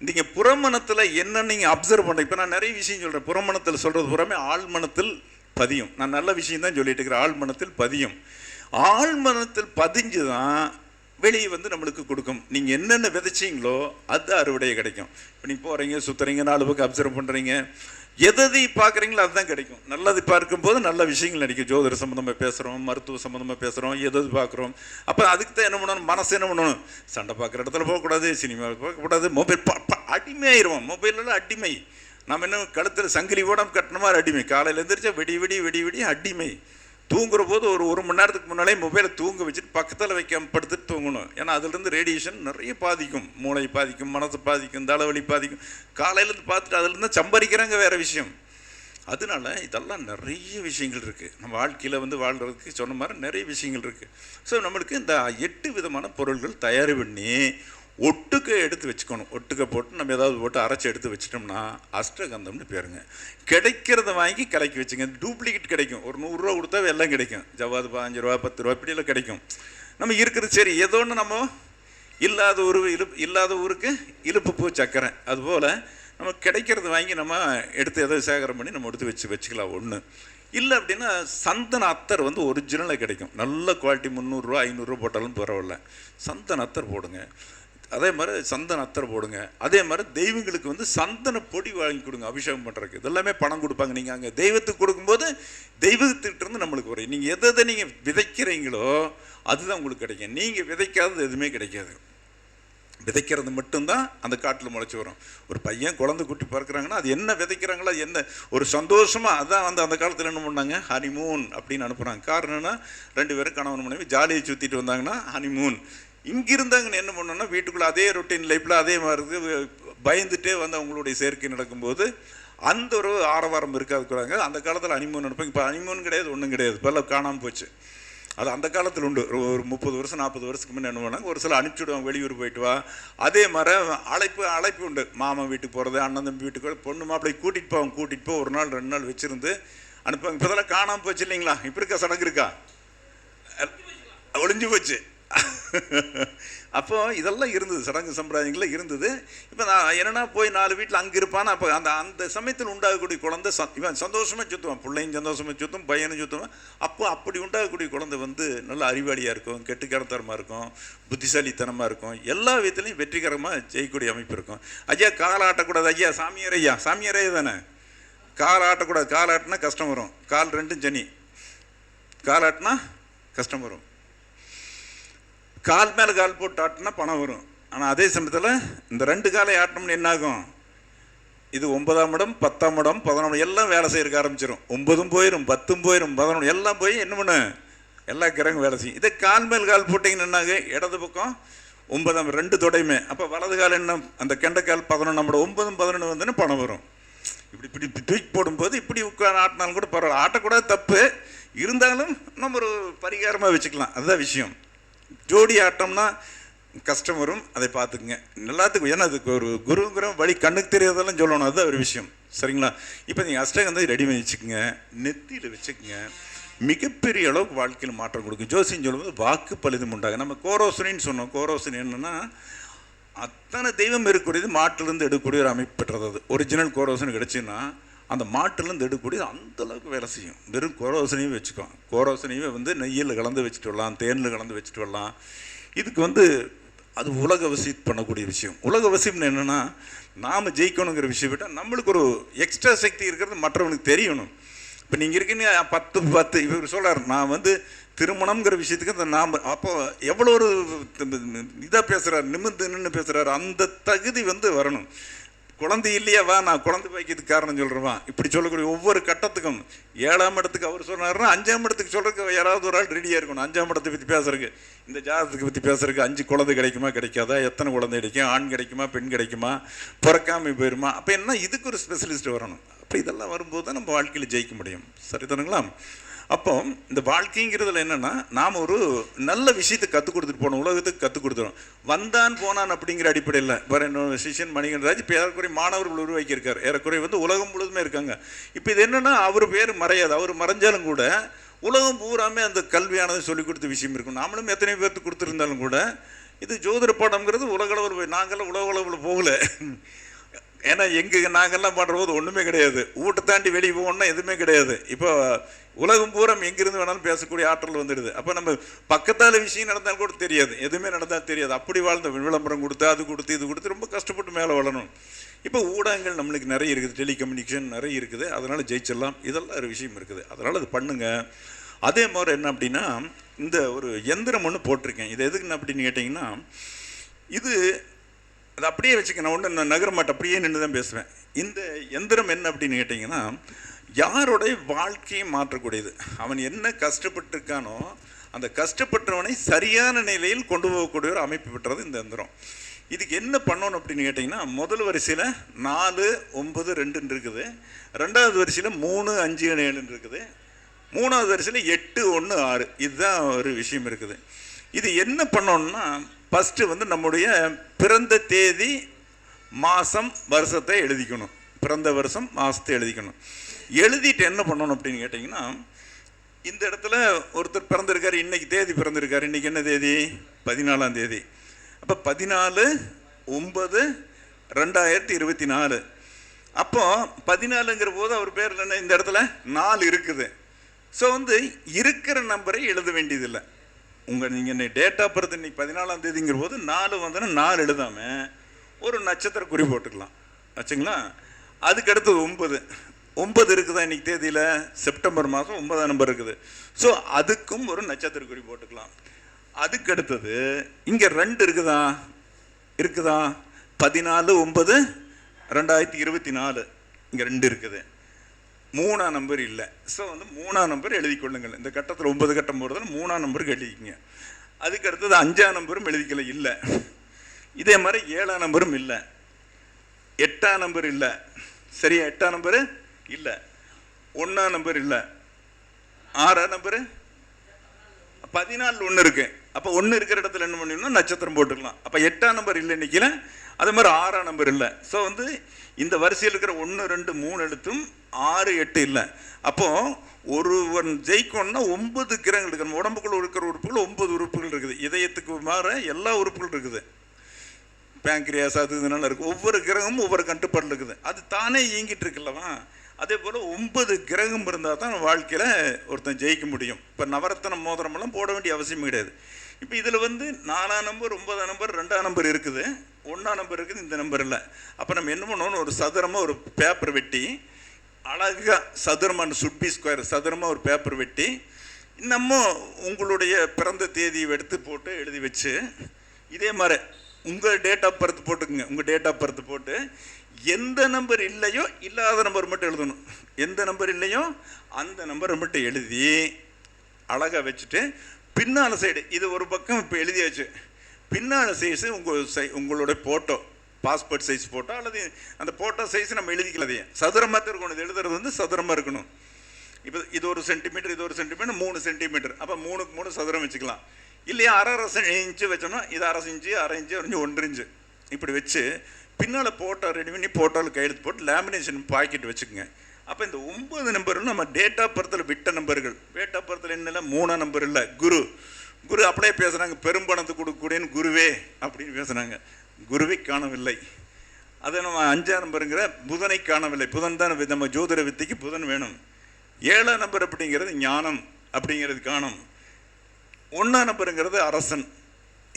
நீங்கள் புறமனத்தில் என்ன நீங்கள் அப்சர்வ் பண்ண, இப்போ நான் நிறைய விஷயம் சொல்கிறேன். புறமனத்தில் சொல்கிறது புறமே ஆழ்மனத்தில் பதியும். நான் நல்ல விஷயம் தான் சொல்லிட்டு இருக்கிறேன். ஆழ்மனத்தில் பதியும். ஆழ்மனத்தில் பதிஞ்சு தான் வெளியே வந்து நம்மளுக்கு கொடுக்கும். நீங்கள் என்னென்ன விதைச்சிங்களோ அது அறுவடையை கிடைக்கும். இப்போ நீங்கள் போகிறீங்க, சுற்றுறீங்க, 4 பக்கம் அப்சர்வ் பண்ணுறீங்க, எதை பார்க்குறீங்களோ அதுதான் கிடைக்கும். நல்லது பார்க்கும்போது நல்ல விஷயங்கள் கிடைக்கும். ஜோதிட சம்மந்தமாக பேசுகிறோம், மருத்துவ சம்மந்தமாக பேசுகிறோம், எது பார்க்குறோம். அப்போ அதுக்கு தான் என்ன பண்ணணும், மனசு என்ன பண்ணணும், சண்டை பார்க்குற இடத்துல போகக்கூடாது, சினிமா பார்க்கக்கூடாது, மொபைல் அடிமையாயிருவோம். மொபைலெல்லாம் அடிமை. நம்ம என்ன கழுத்தில் சங்கிலி ஓடாமல் கட்டின மாதிரி அடிமை. காலையில் எழுந்திரிச்சா விடி அடிமை. தூங்குற போது ஒரு மணி நேரத்துக்கு முன்னாலே மொபைலை தூங்க வச்சுட்டு பக்கத்தில் வைக்காம படுத்துட்டு தூங்கணும். ஏன்னா அதுலேருந்து ரேடியேஷன் நிறைய பாதிக்கும். மூளை பாதிக்கும், மனசு பாதிக்கும், தலைவலி பாதிக்கும். காலையிலேருந்து பார்த்துட்டு அதுலேருந்து சம்பாதிக்கிறாங்க வேறு விஷயம். அதனால இதெல்லாம் நிறைய விஷயங்கள் இருக்குது. நம்ம வாழ்க்கையில் வந்து வாழ்கிறதுக்கு சொன்ன மாதிரி நிறைய விஷயங்கள் இருக்குது. ஸோ நம்மளுக்கு இந்த 8 விதமான பொருள்கள் தயார் பண்ணி ஒட்டுக்க எடுத்து வச்சுக்கணும். ஒட்டுக்க போட்டு நம்ம ஏதாவது போட்டு அரைச்சி எடுத்து வச்சிட்டோம்னா அஷ்டகந்தம்னு பேருங்க. கிடைக்கிறத வாங்கி கலக்கி வச்சுங்க. டூப்ளிகேட் கிடைக்கும். ஒரு 100 ரூபா கொடுத்தா எல்லாம் கிடைக்கும். ஜவ்வாது 5 ரூபா 10 ரூபா இப்படியெல்லாம் கிடைக்கும். நம்ம இருக்கிறது சரி, ஏதோ ஒன்று நம்ம இல்லாத ஊருக்கு இழுப்பு பூ சக்கரை. அதுபோல் நம்ம கிடைக்கிறத வாங்கி நம்ம எடுத்து ஏதோ சேகரம் பண்ணி நம்ம எடுத்து வச்சுக்கலாம். ஒன்று இல்லை அப்படின்னா சந்தன அத்தர் வந்து ஒரிஜினலாக கிடைக்கும். நல்ல குவாலிட்டி 300 ரூபா 500 ரூபா போட்டாலும் பரவாயில்ல. சந்தன அத்தர் போடுங்க. அதே மாதிரி சந்தன அத்தர் போடுங்க. அதே மாதிரி தெய்வங்களுக்கு வந்து சந்தன பொடி வாங்கி கொடுங்க அபிஷேகம் பண்ணுறதுக்கு. இதெல்லாமே பணம் கொடுப்பாங்க. நீங்கள் அங்கே தெய்வத்துக்கு கொடுக்கும்போது தெய்வத்திட்டிருந்து நம்மளுக்கு வரும். நீங்கள் எதை நீங்கள் விதைக்கிறீங்களோ அதுதான் உங்களுக்கு கிடைக்கும். நீங்கள் விதைக்காதது எதுவுமே கிடைக்காது. விதைக்கிறது மட்டும்தான் அந்த காட்டில் முளைச்சி வரும். ஒரு பையன் குழந்தை குட்டி பிறக்கிறாங்கன்னா அது என்ன விதைக்கிறாங்களோ, அது என்ன ஒரு சந்தோஷமாக அதான் வந்து அந்த காலத்தில் என்ன பண்ணாங்க, ஹனிமூன் அப்படின்னு அனுப்புகிறாங்க. காரணம்னா 2 பேரும் கணவன் மனைவி ஜாலியை சுற்றிட்டு வந்தாங்கன்னா ஹனிமூன். இங்கே இருந்தாங்கன்னு என்ன பண்ணோன்னா வீட்டுக்குள்ளே அதே ரொட்டீன் லைஃப்பில் அதே மாதிரி பயந்துட்டே வந்து அவங்களுடைய சேர்க்கை நடக்கும்போது அந்த ஒரு ஆரவாரம் இருக்காதுக்குறாங்க. அந்த காலத்தில் ஹனிமூன் அனுப்பாங்க. இப்போ ஹனிமூன் கிடையாது, ஒன்றும் கிடையாது. இப்போல்லாம் காணாமல் போச்சு. அது அந்த காலத்தில் உண்டு. ஒரு 30 வருஷம் 40 வருஷத்துக்கு முன்னே என்ன பண்ணாங்க, ஒரு சில அனுப்பிச்சுடுவாங்க, வெளியூர் போயிட்டு வா. அதே மாதிரி அழைப்பு உண்டு. மாமா வீட்டுக்கு போகிறது, அண்ணன் தம்பி வீட்டுக்கு, பொண்ணு மாப்பிள்ளை கூட்டிகிட்டு போ ஒரு நாள் 2 நாள் வச்சுருந்து அனுப்புவாங்க. இப்போ இதெல்லாம் காணாமல் போச்சு இல்லைங்களா? இப்போ இருக்கா சடங்கு இருக்கா? ஒளிஞ்சு போச்சு. அப்போ இதெல்லாம் இருந்தது, சடங்கு சம்பிரதாயங்களில் இருந்தது. இப்போ நான் என்னென்னா போய் 4 வீட்டில் அங்கே இருப்பான்னு. அப்போ அந்த சமயத்தில் உண்டாகக்கூடிய குழந்தை இவன் சந்தோஷமாக சுற்றுவான், பிள்ளையும் சந்தோஷமாக சுற்றும், பையனும் சுற்றுவான். அப்போ அப்படி உண்டாகக்கூடிய குழந்தை வந்து நல்ல அறிவாளியாக இருக்கும், கெட்டுக்கரத்தனமாக இருக்கும், புத்திசாலித்தனமாக இருக்கும், எல்லா விதத்துலையும் வெற்றிகரமாக செய்யக்கூடிய அமைப்பு இருக்கும். ஐயா கால் ஆட்டக்கூடாது, ஐயா சாமியாரே தானே, கால் ஆட்டக்கூடாது. கால் ஆட்டினா கஷ்டம் வரும். கால் 2ம் சனி. கால் ஆட்டினா கஷ்டம் வரும். கால் மேலே கால் போட்டு ஆட்டினா பணம் வரும். ஆனால் அதே சமயத்தில் இந்த 2 காலை ஆட்டினோம்னு என்னாகும், இது 9ஆம் இடம் 10ஆம் இடம் 11ஆம் இடம் எல்லாம் வேலை செய்யறதுக்கு ஆரம்பிச்சிடும். 9ம் போயிடும், 10ம் போயிடும், 11 எல்லாம் போய் என்ன பண்ணு எல்லா கிரகம் வேலை செய்யும். இதை கால் மேல் கால் போட்டிங்கன்னாங்க இடது பக்கம் 9 2 தொடையுமே. அப்போ வலது கால் என்ன அந்த கெண்டைக்கால் 11 நம்மளோட 9 11 வந்துன்னு பணம் வரும். இப்படி தூக்கி போடும்போது இப்படி ஆட்டினாலும் கூட பரவாயில்ல, ஆட்டக்கூடாது தப்பு இருந்தாலும் நம்ம ஒரு பரிகாரமாக வச்சுக்கலாம். அதுதான் விஷயம். ஜோடி ஆட்டம்னா கஷ்டம் வரும், அதை பார்த்துக்குங்க எல்லாத்துக்கும். ஏன்னா அதுக்கு ஒரு குருங்கிற வழி கண்ணுக்கு தெரியாதெல்லாம் சொல்லணும், அதுதான் ஒரு விஷயம். சரிங்களா? இப்போ நீங்கள் அஷ்டகந்தை ரெடி பண்ணி வச்சுக்கோங்க, நெத்தியில் வச்சுக்கோங்க, மிகப்பெரிய அளவுக்கு வாழ்க்கையில் மாற்றம் கொடுக்கும். ஜோசியம் சொல்லும்போது வாக்கு பலிதம் உண்டாக. நம்ம கோரோசனின்னு சொன்னோம். கோரோசனி என்னென்னா அத்தனை தெய்வம் இருக்கக்கூடியது மாட்டிலேருந்து எடுக்கக்கூடிய ஒரு அமைப்பு பெற்றது. அது ஒரிஜினல் கோரோசனி கிடச்சின்னா அந்த மாட்டிலேருந்து எடுக்கக்கூடியது அந்தளவுக்கு வேலை செய்யும். வெறும் கோரோசனையும் வச்சுக்கோம். கோரோசனையும் வந்து நெய்யில் கலந்து வச்சுட்டு வரலாம், தேனில் கலந்து வச்சுட்டு வரலாம். இதுக்கு அது உலக வசியம் பண்ணக்கூடிய விஷயம். உலக வசியம்னு என்னென்னா நாம் ஜெயிக்கணுங்கிற விஷயம் விட்டால் நம்மளுக்கு ஒரு எக்ஸ்ட்ரா சக்தி இருக்கிறது மற்றவனுக்கு தெரியணும். இப்போ நீங்கள் இருக்கீங்க 10 இவர் சொல்கிறார், நான் திருமணம்ங்கிற விஷயத்துக்கு அந்த நாம் அப்போ எவ்வளோ ஒரு இதாக பேசுகிறார், நிமிர்ந்து பேசுகிறார். அந்த தகுதி வரணும். குழந்தை இல்லையா வா நான் குழந்தை பாய்க்கிறதுக்கு காரணம் சொல்கிறவா இப்படி சொல்லக்கூடிய ஒவ்வொரு கட்டத்துக்கும் 7ஆம் இடத்துக்கு அவர் சொன்னார்னா 5ஆம் இடத்துக்கு சொல்கிறதுக்கு யாராவது ஒரு ஆள் ரெடியாக இருக்கணும். 5ஆம் இடத்தை பற்றி பேசுறதுக்கு, இந்த ஜாதகத்துக்கு பற்றி பேசுறதுக்கு 5 குழந்தை கிடைக்குமா கிடைக்காதா, எத்தனை குழந்தை கிடைக்கும், ஆண் கிடைக்குமா பெண் கிடைக்குமா, பிறக்காம போயிருமா, அப்போ என்ன இதுக்கு ஒரு ஸ்பெஷலிஸ்ட் வரணும். அப்போ இதெல்லாம் வரும்போது தான் நம்ம வாழ்க்கையில் ஜெயிக்க முடியும். சரிதானுங்களா? அப்போ இந்த வாழ்க்கைங்கிறதுல என்னென்னா நாம் ஒரு நல்ல விஷயத்தை கற்றுக் கொடுத்துட்டு போகணும், உலகத்துக்கு கற்றுக் கொடுத்துரும். வந்தான் போனான் அப்படிங்கிற அடிப்படையில் வேறு என்னோட சிஷியன் மணிகண்டராஜ் இப்போ ஏறக்குறைய மாணவர்கள் உருவாக்கியிருக்கார். ஏறக்குறைய உலகம் முழுதுமே இருக்காங்க. இப்போ இது என்னென்னா அவர் பேர் மறையாது. அவர் மறைஞ்சாலும் கூட உலகம் பூராமே அந்த கல்வியானது சொல்லிக் கொடுத்த விஷயம் இருக்கும். நாமளும் எத்தனை பேர்த்து கொடுத்துருந்தாலும் கூட இது ஜோதிட பாடம்ங்கிறது உலகளவில் நாங்கள்லாம் உலகளவில் போகல. ஏன்னா நாங்கள்லாம் பண்ணுற போது ஒன்றுமே கிடையாது. வீட்டை தாண்டி வெளியே போகணுன்னா எதுவுமே கிடையாது. இப்போ உலகம் பூரம் எங்கிருந்து வேணாலும் பேசக்கூடிய ஆற்றல் வந்துடுது. அப்போ நம்ம பக்கத்தால் விஷயம் நடந்தாலும் கூட தெரியாது, எதுவுமே நடந்தால் தெரியாது. அப்படி வாழ்ந்த விளம்பரம் கொடுத்து அது கொடுத்து இது கொடுத்து ரொம்ப கஷ்டப்பட்டு மேலே வளரணும். இப்போ ஊடகங்கள் நம்மளுக்கு நிறைய இருக்குது, டெலிகம்யூனிகேஷன் நிறைய இருக்குது. அதனால் ஜெயிச்சிடலாம். இதெல்லாம் ஒரு விஷயம் இருக்குது. அதனால் அது பண்ணுங்கள். அதே மாதிரி என்ன அப்படின்னா இந்த ஒரு எந்திரம் ஒன்று போட்டிருக்கேன். இது எதுக்குன்னு அப்படின்னு கேட்டிங்கன்னா இது அது அப்படியே வச்சுக்க, நான் ஒன்று நகர மாட்டேன், அப்படியே நின்று தான் பேசுவேன். இந்த எந்திரம் என்ன அப்படின்னு கேட்டிங்கன்னா யாருடைய வாழ்க்கையை மாற்றக்கூடியது. அவன் என்ன கஷ்டப்பட்டிருக்கானோ அந்த கஷ்டப்பட்டவனை சரியான நிலையில் கொண்டு போகக்கூடிய ஒரு அமைப்பு பெற்றது இந்த எந்திரம். இதுக்கு என்ன பண்ணணும் அப்படின்னு கேட்டிங்கன்னா முதல் வரிசையில் 4 9 2 இருக்குது, 2வது வரிசையில் 3 5 7 இருக்குது, 3வது வரிசையில் 8 1 6. இதுதான் ஒரு விஷயம் இருக்குது. இது என்ன பண்ணணும்னா ஃபஸ்ட்டு நம்முடைய பிறந்த தேதி மாதம் வருஷத்தை எழுதிக்கணும். பிறந்த வருஷம் மாதத்தை எழுதிக்கணும். எழுதிட்டு என்ன பண்ணணும் அப்படின்னு கேட்டிங்கன்னா இந்த இடத்துல ஒருத்தர் பிறந்திருக்காரு, இன்றைக்கி தேதி பிறந்திருக்காரு. இன்றைக்கி என்ன தேதி? 14ஆம் தேதி. அப்போ 14/9/2024. அப்போ 14ங்கிற போது அவர் பேரில் என்ன இந்த இடத்துல 4 இருக்குது. ஸோ இருக்கிற நம்பரை எழுத வேண்டியதில்லை. நீங்கள் டேட் ஆஃப் பர்த் இன்னைக்கு 14ஆம் தேதிங்கிற போது 4 4 எழுதாமல் ஒரு நட்சத்திர குறி போட்டுக்கலாம். ஆச்சுங்களா? அதுக்கு அடுத்தது 9 இருக்குதா இன்னைக்கு தேதியில்? செப்டம்பர் மாதம் 9ஆம் நம்பர் இருக்குது. ஸோ அதுக்கும் ஒரு நட்சத்திர குறி போட்டுக்கலாம். அதுக்கு அடுத்தது இங்கே 2 இருக்குதா? 14/9/2024 இங்கே 2 இருக்குது. 3ஆம் நம்பர் இல்லை. ஸோ 3ஆம் நம்பர் எழுதி கொள்ளுங்கள். இந்த கட்டத்தில் 9 கட்டம் போகிறதுல 3ஆம் நம்பருக்கு எழுதிக்கிங்க. அதுக்கு அடுத்தது 5ஆம் நம்பரும் எழுதிக்கல, இல்லை. இதே மாதிரி 7ஆம் நம்பரும் இல்லை, 8ஆம் நம்பர் இல்லை. சரியா? 8ஆம் நம்பரு இல்லை, 1ஆம் நம்பர் இல்லை, 6ஆம் நம்பரு 14 1 இருக்கு. அப்போ 1 இருக்கிற இடத்துல என்ன பண்ணணும்னா நட்சத்திரம் போட்டுக்கலாம். அப்போ 8ஆம் நம்பர் இல்லை நிற்கல. அதே மாதிரி 6ஆம் நம்பர் இல்லை. ஸோ இந்த வரிசையில் இருக்கிற 1 2 3 எழுத்தும் 6 8 இல்லை. அப்போது ஒருவன் ஜெயிக்கணும்னா 9 கிரகங்கள் இருக்குது. நம்ம உடம்புக்குள்ள இருக்கிற உறுப்புகள் 9 உறுப்புகள் இருக்குது. இதயத்துக்கு மாற எல்லா உறுப்புகள் இருக்குது. பேங்க்ரியாஸ் அது இதனால இருக்குது. ஒவ்வொரு கிரகமும் ஒவ்வொரு கட்டுப்பாடு இருக்குது. அது தானே இயங்கிட்டு இருக்குல்லவா? அதே போல் 9 கிரகம் இருந்தால் தான் வாழ்க்கையில் ஒருத்தன் ஜெயிக்க முடியும். இப்போ நவரத்தனம் மோதிரமெல்லாம் போட வேண்டிய அவசியம் கிடையாது. இப்போ இதில் 4ஆம் நம்பர் 9ஆம் நம்பர் 2ஆம் நம்பர் இருக்குது, 1ஆம் நம்பர் இருக்குது, இந்த நம்பர் இல்லை. அப்போ நம்ம என்ன பண்ணணும், ஒரு சதுரமாக ஒரு பேப்பர் வெட்டி அழகாக சதுரமான சுட்பி ஸ்கொயர் சதுரமாக ஒரு பேப்பர் வெட்டி நம்ம உங்களுடைய பிறந்த தேதியை எடுத்து போட்டு எழுதி வச்சு இதே மாதிரி உங்கள் டேட் ஆஃப் பர்த் போட்டுக்குங்க. உங்கள் டேட் ஆஃப் பர்த் போட்டு எந்த நம்பர் இல்லையோ இல்லாத நம்பர் மட்டும் எழுதணும். எந்த நம்பர் இல்லையோ அந்த நம்பரை மட்டும் எழுதி அழகாக வச்சுட்டு பின்னால் சைடு இது ஒரு பக்கம் இப்போ எழுதியாச்சு. பின்னால் சைஸு உங்களோட ஃபோட்டோ, பாஸ்போர்ட் சைஸ் ஃபோட்டோ அல்லது அந்த ஃபோட்டோ சைஸ் நம்ம எழுதிக்கலதையே சதுரமாக தான் இருக்கணும். இது எழுதுறது வந்து சதுரமாக இருக்கணும். இப்போ இது 1 சென்டிமீட்டர், இது 1 சென்டிமீட்டர், 3 சென்டிமீட்டர், அப்போ 3க்கு 3 சதுரம் வச்சுக்கலாம். இல்லையா அரை இன்ச்சு வச்சோம்னா இது அரை இன்ச்சு, 1 இன்ச்சு இப்படி வச்சு பின்னால் ஃபோட்டோ ரெடி பண்ணி ஃபோட்டோவில் கையெழுத்து போட்டு லேமினேஷன் பாக்கெட் வச்சுக்கோங்க. அப்போ இந்த 9 நம்பரும் நம்ம டேட் ஆஃப் பர்த்தில் விட்ட நம்பர்கள். டேட் ஆஃப் பர்த்தில் என்னென்ன 3ஆம் நம்பர் இல்லை, குரு அப்படியே பேசுகிறாங்க. பெரும்பணத்தை கொடுக்கக்கூடியன்னு குருவே அப்படின்னு பேசுகிறாங்க. குருவை காணவில்லை. அதை நம்ம 5ஆம் நம்பருங்கிற புதனை காணவில்லை. புதன் தான் நம்ம ஜோதிட வித்தைக்கு புதன் வேணும். 7ஆம் நம்பர் அப்படிங்கிறது ஞானம் அப்படிங்கிறது காணும். 1ஆம் நம்பருங்கிறது அரசன்.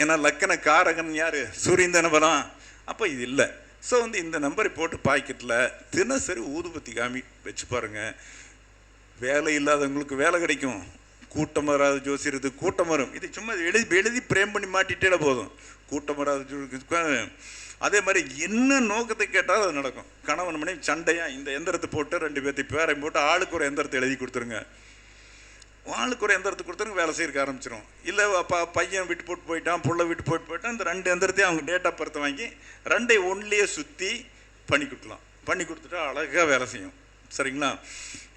ஏன்னா லக்கண காரகன் யார், சூரியன் தானே வரும். அப்போ இது இல்லை. ஸோ வந்து இந்த நம்பரை போட்டு பாக்கெட்டில் தினசரி ஊதுபத்தி காமி வச்சு பாருங்கள். வேலை இல்லாதவங்களுக்கு வேலை கிடைக்கும். கூட்டம் வராது ஜோசியறது கூட்டம் வரும். இது சும்மா எழுதி பிரேம் பண்ணி மாட்டிகிட்டே போதும். கூட்டம் வராது. அதே மாதிரி என்ன நோக்கத்தை கேட்டால் அது நடக்கும். கணவன் மனைவி சண்டையாக இந்த எந்திரத்தை போட்டு 2 பேர்த்தை பேரையும் போட்டு ஆளுக்கு ஒரு எந்திரத்தை எழுதி கொடுத்துருங்க. ஆளுக்கு ஒரு எந்திரத்தை கொடுத்துருங்க, வேலை செய்யறதுக்கு ஆரம்பிச்சிடும். இல்லை பையன் விட்டு போட்டு போயிட்டான், புள்ள விட்டு போயிட்டான், அந்த 2 எந்திரத்தையும் அவங்க டேட் ஆஃப் பர்த்தை வாங்கி 2 ஒன்றிலேயே சுற்றி பண்ணி கொடுக்கலாம். பண்ணி கொடுத்துட்டா அழகாக வேலை செய்யும். சரிங்களா?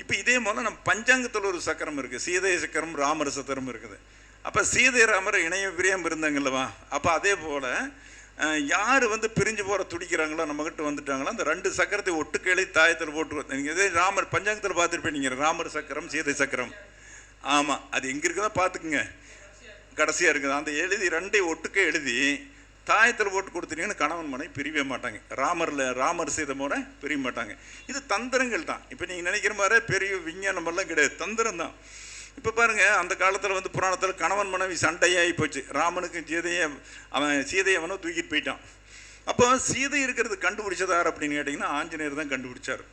இப்போ இதே போல் நம்ம பஞ்சாங்கத்தில் ஒரு சக்கரம் இருக்குது, சீதை சக்கரம், ராமர் சக்கரம் இருக்குது. அப்போ சீதை ராமர் இணைய பிரியாமல் இருந்தாங்கல்லவா? அப்போ அதே போல் யார் வந்து பிரிஞ்சு போகிற துடிக்கிறாங்களோ நம்மகிட்ட வந்துட்டாங்களோ அந்த 2 சக்கரத்தை ஒட்டுக்கு எழுதி தாயத்தில் போட்டு நீங்கள் இதே ராமர் பஞ்சாங்கத்தில் பார்த்துருப்பேன். நீங்கள் ராமர் சக்கரம், சீதை சக்கரம். ஆமாம், அது எங்கே இருக்குதோ பார்த்துக்குங்க. கடைசியாக இருக்குது. அந்த எழுதி 2 ஒட்டுக்கே எழுதி தாயத்தில் போட்டு கொடுத்துட்டீங்கன்னு கணவன் மனைவி பிரியவே மாட்டாங்க. ராமர் செய்த முறை பிரிய மாட்டாங்க. இது தந்திரங்கள் தான். இப்போ நீங்கள் நினைக்கிற மாதிரி பெரிய விஞ்ஞானமெல்லாம் கிடையாது, தந்திரம் தான். இப்போ பாருங்கள், அந்த காலத்தில் வந்து புராணத்தில் கணவன் மனைவி சண்டையாகி போச்சு. ராமனுக்கு சீதையை அவனும் தூக்கிட்டு போயிட்டான். அப்போ சீதை இருக்கிறது கண்டுபிடிச்சது யார் அப்படின்னு கேட்டிங்கன்னா ஆஞ்சநேயர் தான் கண்டுபிடிச்சார்.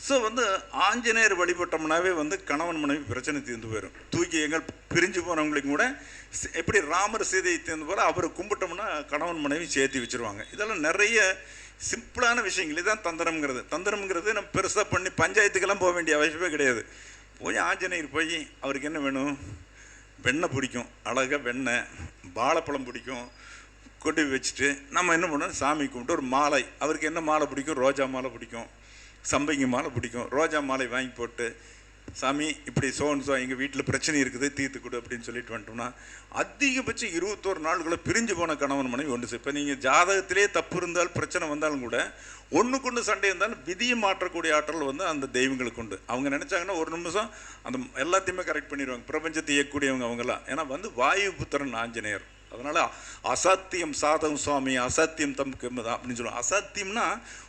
ஸோ வந்து ஆஞ்சநேயர் வழிபட்டோம்னாவே வந்து கணவன் மனைவி பிரச்சனை தீர்ந்து போயிடும். தூக்கி எங்கள் பிரிஞ்சு போனவங்களுக்கு கூட எப்படி ராமர் சீதையை தீர்ந்து போல அவரை கும்பிட்டோம்னா கணவன் மனைவி சேர்த்து வச்சுருவாங்க. இதெல்லாம் நிறைய சிம்பிளான விஷயங்கள். இதுதான் தந்திரம்ங்கிறது. தந்திரம்ங்கிறது நம்ம பெருசாக பண்ணி பஞ்சாயத்துக்கெல்லாம் போக வேண்டிய அவசியமே கிடையாது. போய் ஆஞ்சநேயர் போய் அவருக்கு என்ன வேணும், வெண்ணெய் பிடிக்கும், அழகாக வெண்ணெய், வாழைப்பழம் பிடிக்கும், கொண்டு வச்சுட்டு நம்ம என்ன பண்ணோம், சாமி கும்பிட்டு ஒரு மாலை, அவருக்கு என்ன மாலை பிடிக்கும், ரோஜா மாலை பிடிக்கும், சம்பங்கி மாலை பிடிக்கும், ரோஜா மாலை வாங்கி போட்டு சாமி இப்படி சோ எங்கள் வீட்டில் பிரச்சனை இருக்குது தீர்த்து கொடு அப்படின்னு சொல்லிட்டு வந்துட்டோம்னா அதிகபட்சம் 21 நாளுக்குள்ளே பிரிஞ்சு போன கணவன் மனைவி ஒன்று. இப்போ நீங்கள் ஜாதகத்திலே தப்பு இருந்தால் பிரச்சனை வந்தாலும் கூட ஒன்றுக்குண்டு சண்டை இருந்தாலும் விதியை மாற்றக்கூடிய ஆற்றல் வந்து அந்த தெய்வங்களுக்கு உண்டு. அவங்க நினச்சாங்கன்னா ஒரு நிமிஷம் அந்த எல்லாத்தையுமே கரெக்ட் பண்ணிடுவாங்க. பிரபஞ்சத்தை இயக்கக்கூடியவங்க அவங்களாம். ஏன்னா வந்து வாயு புத்திரன் ஆஞ்சநேயர். அதனால் அசாத்தியம் சாதம் சுவாமி, அசாத்தியம் தம் கெம்மதா அப்படின்னு சொல்லுவாங்க. அசாத்தியம்னா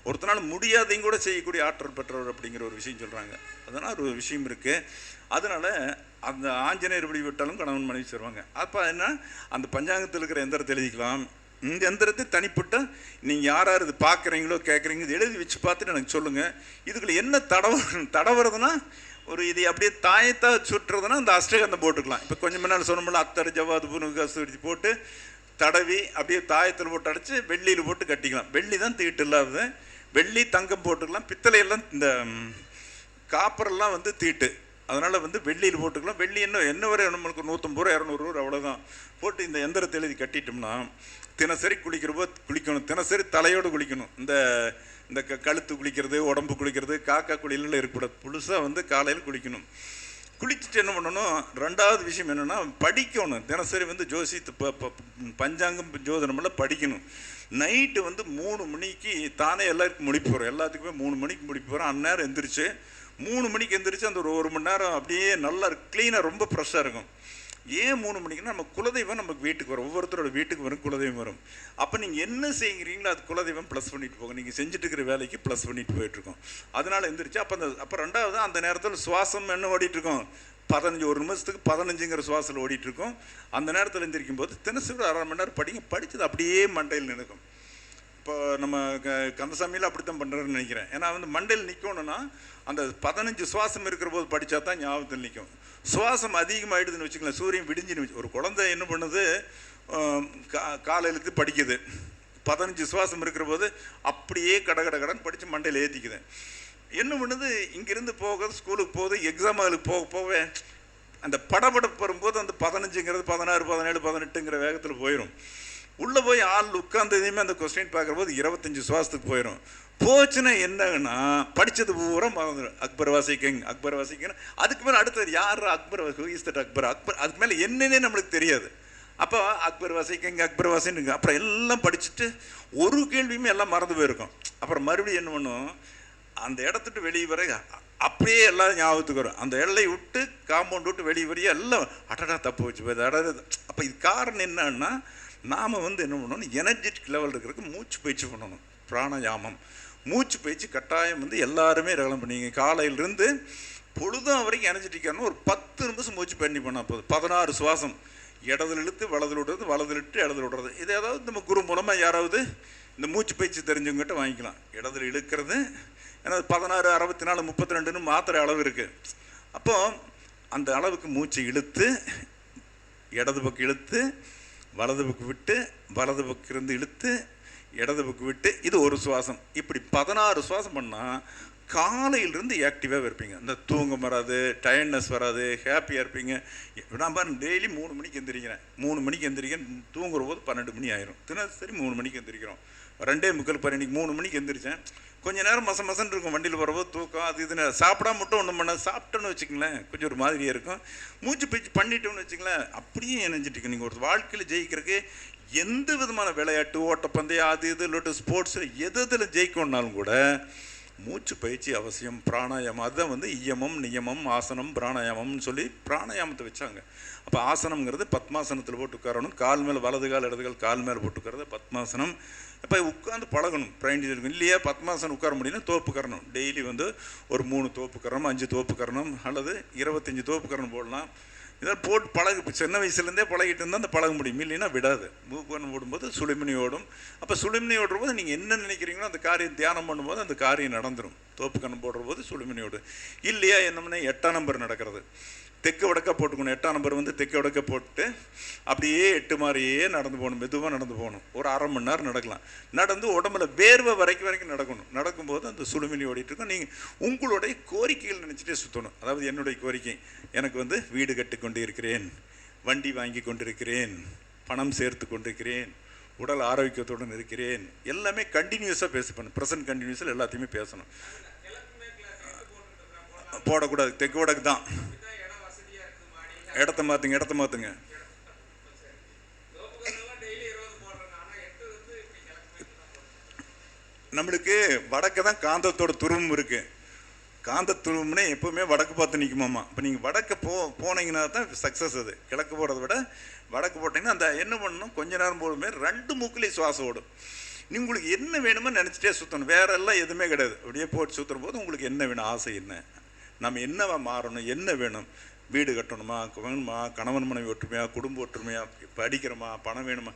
ஒருத்தனால முடியாதையும் கூட செய்யக்கூடிய ஆற்றல் பெற்றவர் அப்படிங்கிற ஒரு விஷயம் சொல்கிறாங்க. அதனால் ஒரு விஷயம் இருக்குது. அதனால் அந்த ஆஞ்சநேயர் வழிபட்டாலும் கணவன் மனைவி சேருவாங்க. அப்போ என்ன, அந்த பஞ்சாங்கத்தில் இருக்கிற எந்திரத்தை எழுதிக்கலாம். இந்த எந்திரத்தை தனிப்பட்ட நீங்கள் யார் இது பார்க்குறீங்களோ கேட்குறீங்க இது எழுதி வச்சு பார்த்துட்டு எனக்கு சொல்லுங்கள். இதுக்குள்ள என்ன தடவுறதுன்னா ஒரு இது அப்படியே தாயத்தாக சுட்டுறதுன்னா அந்த அஷ்டகந்தம் போட்டுக்கலாம். இப்போ கொஞ்சம் முன்னால் சொன்னோம்ல அத்தர் ஜவாது புனுகசு போட்டு தடவி அப்படியே தாயத்தில் போட்டு அடைச்சி வெள்ளியில் போட்டு கட்டிக்கலாம். வெள்ளி தான் தீட்டு இல்லாதது. வெள்ளி தங்கம் போட்டுக்கலாம். பித்தளையெல்லாம் இந்த காப்பரெல்லாம் வந்து தீட்டு. அதனால் வந்து வெள்ளியில் போட்டுக்கலாம். வெள்ளி என்ன வரை நம்மளுக்கு 150 ரூபா 200 ரூபா அவ்வளோதான் போட்டு இந்த எந்திரத்தை எழுதி கட்டிட்டோம்னா தினசரி குளிக்கணும். தினசரி தலையோடு குளிக்கணும். இந்த கழுத்து குளிக்கிறது, உடம்பு குளிக்கிறது, காக்கா குளியலில் இருக்கக்கூடாது. புதுசாக வந்து காலையில் குளிக்கணும். குளிச்சுட்டு என்ன பண்ணணும், 2வது விஷயம் என்னென்னா படிக்கணும். தினசரி வந்து பஞ்சாங்கம் ஜோதிடமெல்லாம் படிக்கணும். நைட்டு வந்து 3 மணிக்கு தானே எல்லாருக்கும் முடிப்பு வரும். எல்லாத்துக்குமே 3 மணிக்கு முடிப்பு வரும். அந்நேரம் எந்திரிச்சு 3 மணிக்கு எந்திரிச்சு அந்த ஒரு மணி நேரம் அப்படியே நல்லா க்ளீனாக ரொம்ப ஃப்ரெஷ்ஷாக இருக்கும். ஏன் 3 மணிக்குன்னா நம்ம குலதெய்வம் நமக்கு வீட்டுக்கு வரும். ஒவ்வொருத்தரோட வீட்டுக்கு வரும், குலதெய்வம் வரும். அப்போ நீங்கள் என்ன செய்கிறீங்களோ அது குலதெய்வம் ப்ளஸ் பண்ணிட்டு போகும். நீங்கள் செஞ்சுட்டு இருக்கிற வேலைக்கு ப்ளஸ் பண்ணிட்டு போயிட்டுருக்கோம். அதனால் எந்திரிச்சு அப்போ 2வது அந்த நேரத்தில் சுவாசம் என்ன ஓடிட்டுருக்கோம், 15 ஒரு நிமிஷத்துக்கு 15ங்கிற சுவாசத்தில் ஓடிட்டுருக்கோம். அந்த நேரத்தில் எந்திரிக்கும் போது தினசரி 1/2 மணி நேரம் படித்தது அப்படியே மண்டையில் நிற்கும். இப்போ நம்ம கந்தசாமியில் அப்படி தான் பண்ணுறதுன்னு நினைக்கிறேன். ஏன்னா வந்து மண்டையில் நிற்கணுன்னா அந்த 15 சுவாசம் இருக்கிற போது படித்தா தான் ஞாபகத்தில் நிற்கும். சுவாசம் அதிகமாகிடுதுன்னு வச்சுக்கலாம், சூரியன் விடிஞ்சுன்னு வச்சு ஒரு குழந்தை என்ன பண்ணுது, காலையிலுக்கு படிக்குது. 15 சுவாசம் இருக்கிற போது அப்படியே கடன் படித்து மண்டையில் ஏற்றிக்குது. என்ன பண்ணுது, இங்கேருந்து போக ஸ்கூலுக்கு போகுது, எக்ஸாம் அதுக்கு போகவே அந்த படபடப்பு வரும்போது அந்த 15ங்கிறது 16, 17, 18ங்கிற வேகத்தில் போயிடும். உள்ளே போய் ஆள் உட்கார்ந்ததையுமே அந்த கொஸ்டின் பார்க்குறபோது 25 சுவாசத்துக்கு போயிடும். போச்சுன்னா என்னன்னா படித்தது பூரா மறந்துடும். அக்பர் வாசிக்கங்க, அக்பர் வாசிக்கங்க. அதுக்கு மேலே அடுத்தது யார் அக்பர், அக்பர் அக்பர், அதுக்கு மேலே என்னன்னே நம்மளுக்கு தெரியாது. அப்போ அக்பர் வாசிக்கங்க, அக்பர் வாசிங்க. அப்புறம் எல்லாம் படிச்சுட்டு ஒரு கேள்வியுமே எல்லாம் மறந்து போயிருக்கும். அப்புறம் மறுபடியும் என்ன பண்ணும், அந்த இடத்துட்டு வெளியே வர அப்படியே எல்லாம் ஞாபகத்துக்கு வரும். அந்த எல்லை விட்டு காம்பவுண்ட் விட்டு வெளியே வரைய எல்லாம் அடடா தப்பு வச்சு போய் அடடா. அப்போ இது காரணம் என்னன்னா, நாம் என்ன பண்ணணும், எனர்ஜெட்டிக் லெவல் இருக்கிறதுக்கு மூச்சு பயிற்சி பண்ணணும். பிராணாயாமம் மூச்சு பயிற்சி கட்டாயம் எல்லாருமே ரெகுலர் பண்ணிங்க. காலையிலிருந்து பொழுதும் வரைக்கும் எனர்ஜெட்டிக்கான ஒரு 10 நிமிஷம் மூச்சு பண்ணி பண்ணால் போதும். 16 சுவாசம், இடதுல இழுத்து வலதுல விடுறது, வலதுல இட்டு இடதுல விடுறது. இது ஏதாவது நம்ம குரு மூலமாக யாராவது இந்த மூச்சு பயிற்சி தெரிஞ்சவங்ககிட்ட வாங்கிக்கலாம். இடதுல இழுக்கிறது, ஏன்னா 16, 64, 32ன்னு மாத்திரை அளவு இருக்குது. அப்போது அந்த அளவுக்கு மூச்சு இழுத்து இடது பக்கம் இழுத்து வலது பக்கம் விட்டு, வலது பக்கம் இருந்து இழுத்து இடது பக்கம் விட்டு, இது ஒரு சுவாசம். இப்படி 16 சுவாசம் பண்ணால் காலையிலிருந்து ஆக்டிவாக இருப்பீங்க. இந்த தூங்கம் வராது, டயர்ட்னஸ் வராது, ஹாப்பியாக இருப்பீங்க. நான் பாருங்க டெய்லி 3 மணிக்கு எந்திரிக்கிறேன். 3 மணிக்கு எந்திரிக்கிறேன், தூங்குற போது 12 மணி ஆயிரும். தினசரி 3 மணிக்கு எந்திரிக்கிறோம். 2:45 பாரு, இன்னைக்கு 3 மணிக்கு எந்திரிச்சேன். கொஞ்சம் நேரம் மசன்னு இருக்கும் வண்டியில் போகிறபோது, தூக்கம் அது இதுன்னு. சாப்பிடாம மட்டும் ஒன்றும் பண்ண, சாப்பிட்டோன்னு வச்சுங்களேன் கொஞ்சம் ஒரு மாதிரியாக இருக்கும். மூச்சு பயிற்சி பண்ணிட்டோம்னு வச்சுங்களேன் அப்படியே இணைஞ்சிட்டு. நீங்கள் ஒரு வாழ்க்கையில் ஜெயிக்கிறதுக்கு எந்த விதமான விளையாட்டு, ஓட்டப்பந்தயம், அது இது இல்லாட்டு ஸ்போர்ட்ஸில் எதில் ஜெயிக்கணுன்னாலும் கூட மூச்சு பயிற்சி அவசியம். பிராணாயாமம் அதுதான் இயமம், நியமம், ஆசனம், பிராணாயாமம்னு சொல்லி பிராணாயாமத்தை வச்சாங்க. அப்போ ஆசனம்ங்கிறது பத்மாசனத்தில் போட்டு உட்காரணும். கால் மேலே வலது கால் இடது கால் கால் மேலே போட்டு உட்காரது பத்மாசனம். இப்போ உட்காந்து பழகணும், பிரைண்ட் இருக்கும். இல்லையா பத்மாசனம் உட்கார முடியும்னா தோப்பு கரணும். டெய்லி ஒரு 3 தோப்பு கரணும், 5 தோப்பு கரணும், அல்லது 25 தோப்பு கரணும் போடலாம். இதெல்லாம் போட்டு பழகு. சின்ன வயசுலேருந்தே பழகிட்டு இருந்தால் அந்த பழக முடியும். இல்லைன்னா விடாது. மூக்கன்னு ஓடும்போது சுழிமணி ஓடும். அப்போ சுழிமணி ஓடும்போது நீங்கள் என்ன நினைக்கிறீங்களோ அந்த காரியம் தியானம் பண்ணும்போது அந்த காரியம் நடந்துடும். தோப்பு கண்ணு போடுற போது சுழிமணி ஓடும். இல்லையா என்னம்னா 8ஆம் நம்பர் நடக்கிறது. தெற்கு வடக்க போட்டுக்கணும். 8ஆம் நம்பர் தெற்கு வடக்க போட்டு அப்படியே 8 மாதிரியே நடந்து போகணும். மெதுவாக நடந்து போகணும். ஒரு அரை மணி நேரம் நடக்கலாம். நடந்து உடம்புல வேர்வை வரைக்கும் நடக்கணும். நடக்கும்போது அந்த சுழுமினி ஓடிட்டு இருக்கும். நீங்கள் உங்களுடைய கோரிக்கைகள் நினச்சிட்டே சுற்றணும். அதாவது என்னுடைய கோரிக்கை, எனக்கு வீடு கட்டி கொண்டு இருக்கிறேன், வண்டி வாங்கி கொண்டிருக்கிறேன், பணம் சேர்த்து கொண்டிருக்கிறேன், உடல் ஆரோக்கியத்துடன் இருக்கிறேன், எல்லாமே கண்டினியூஸாக பேசணும். ப்ரெசன்ட் கண்டினியூஸில் எல்லாத்தையுமே பேசணும். போடக்கூடாது. தெற்கு வடக்கு தான். இடத்த மாற்றுங்க. நம்மளுக்கு வடக்கு தான் காந்தத்தோட துருவம் இருக்குது. காந்த துருவம்னே எப்போவுமே வடக்கு பார்த்து நிற்குமாம்மா. இப்போ நீங்கள் வடக்கு போனீங்கன்னா தான் சக்ஸஸ். அது கிழக்கு போகிறத விட வடக்கு போட்டிங்கன்னா அந்த என்ன பண்ணணும், கொஞ்ச நேரம் போடுமே 2 மூக்குலேயும் சுவாசம் ஓடும். உங்களுக்கு என்ன வேணுமோ நினச்சிட்டே சுற்றணும். வேற எல்லாம் எதுவுமே கிடையாது. அப்படியே போட்டு சுற்றுற போது உங்களுக்கு என்ன வேணும், ஆசை என்ன, நம்ம என்னவா மாறணும், என்ன வேணும், வீடு கட்டணுமா, வேணுமா, கணவன் மனைவி ஒற்றுமையா, குடும்ப ஒற்றுமையா, படிக்கிறோமா, பணம் வேணுமா,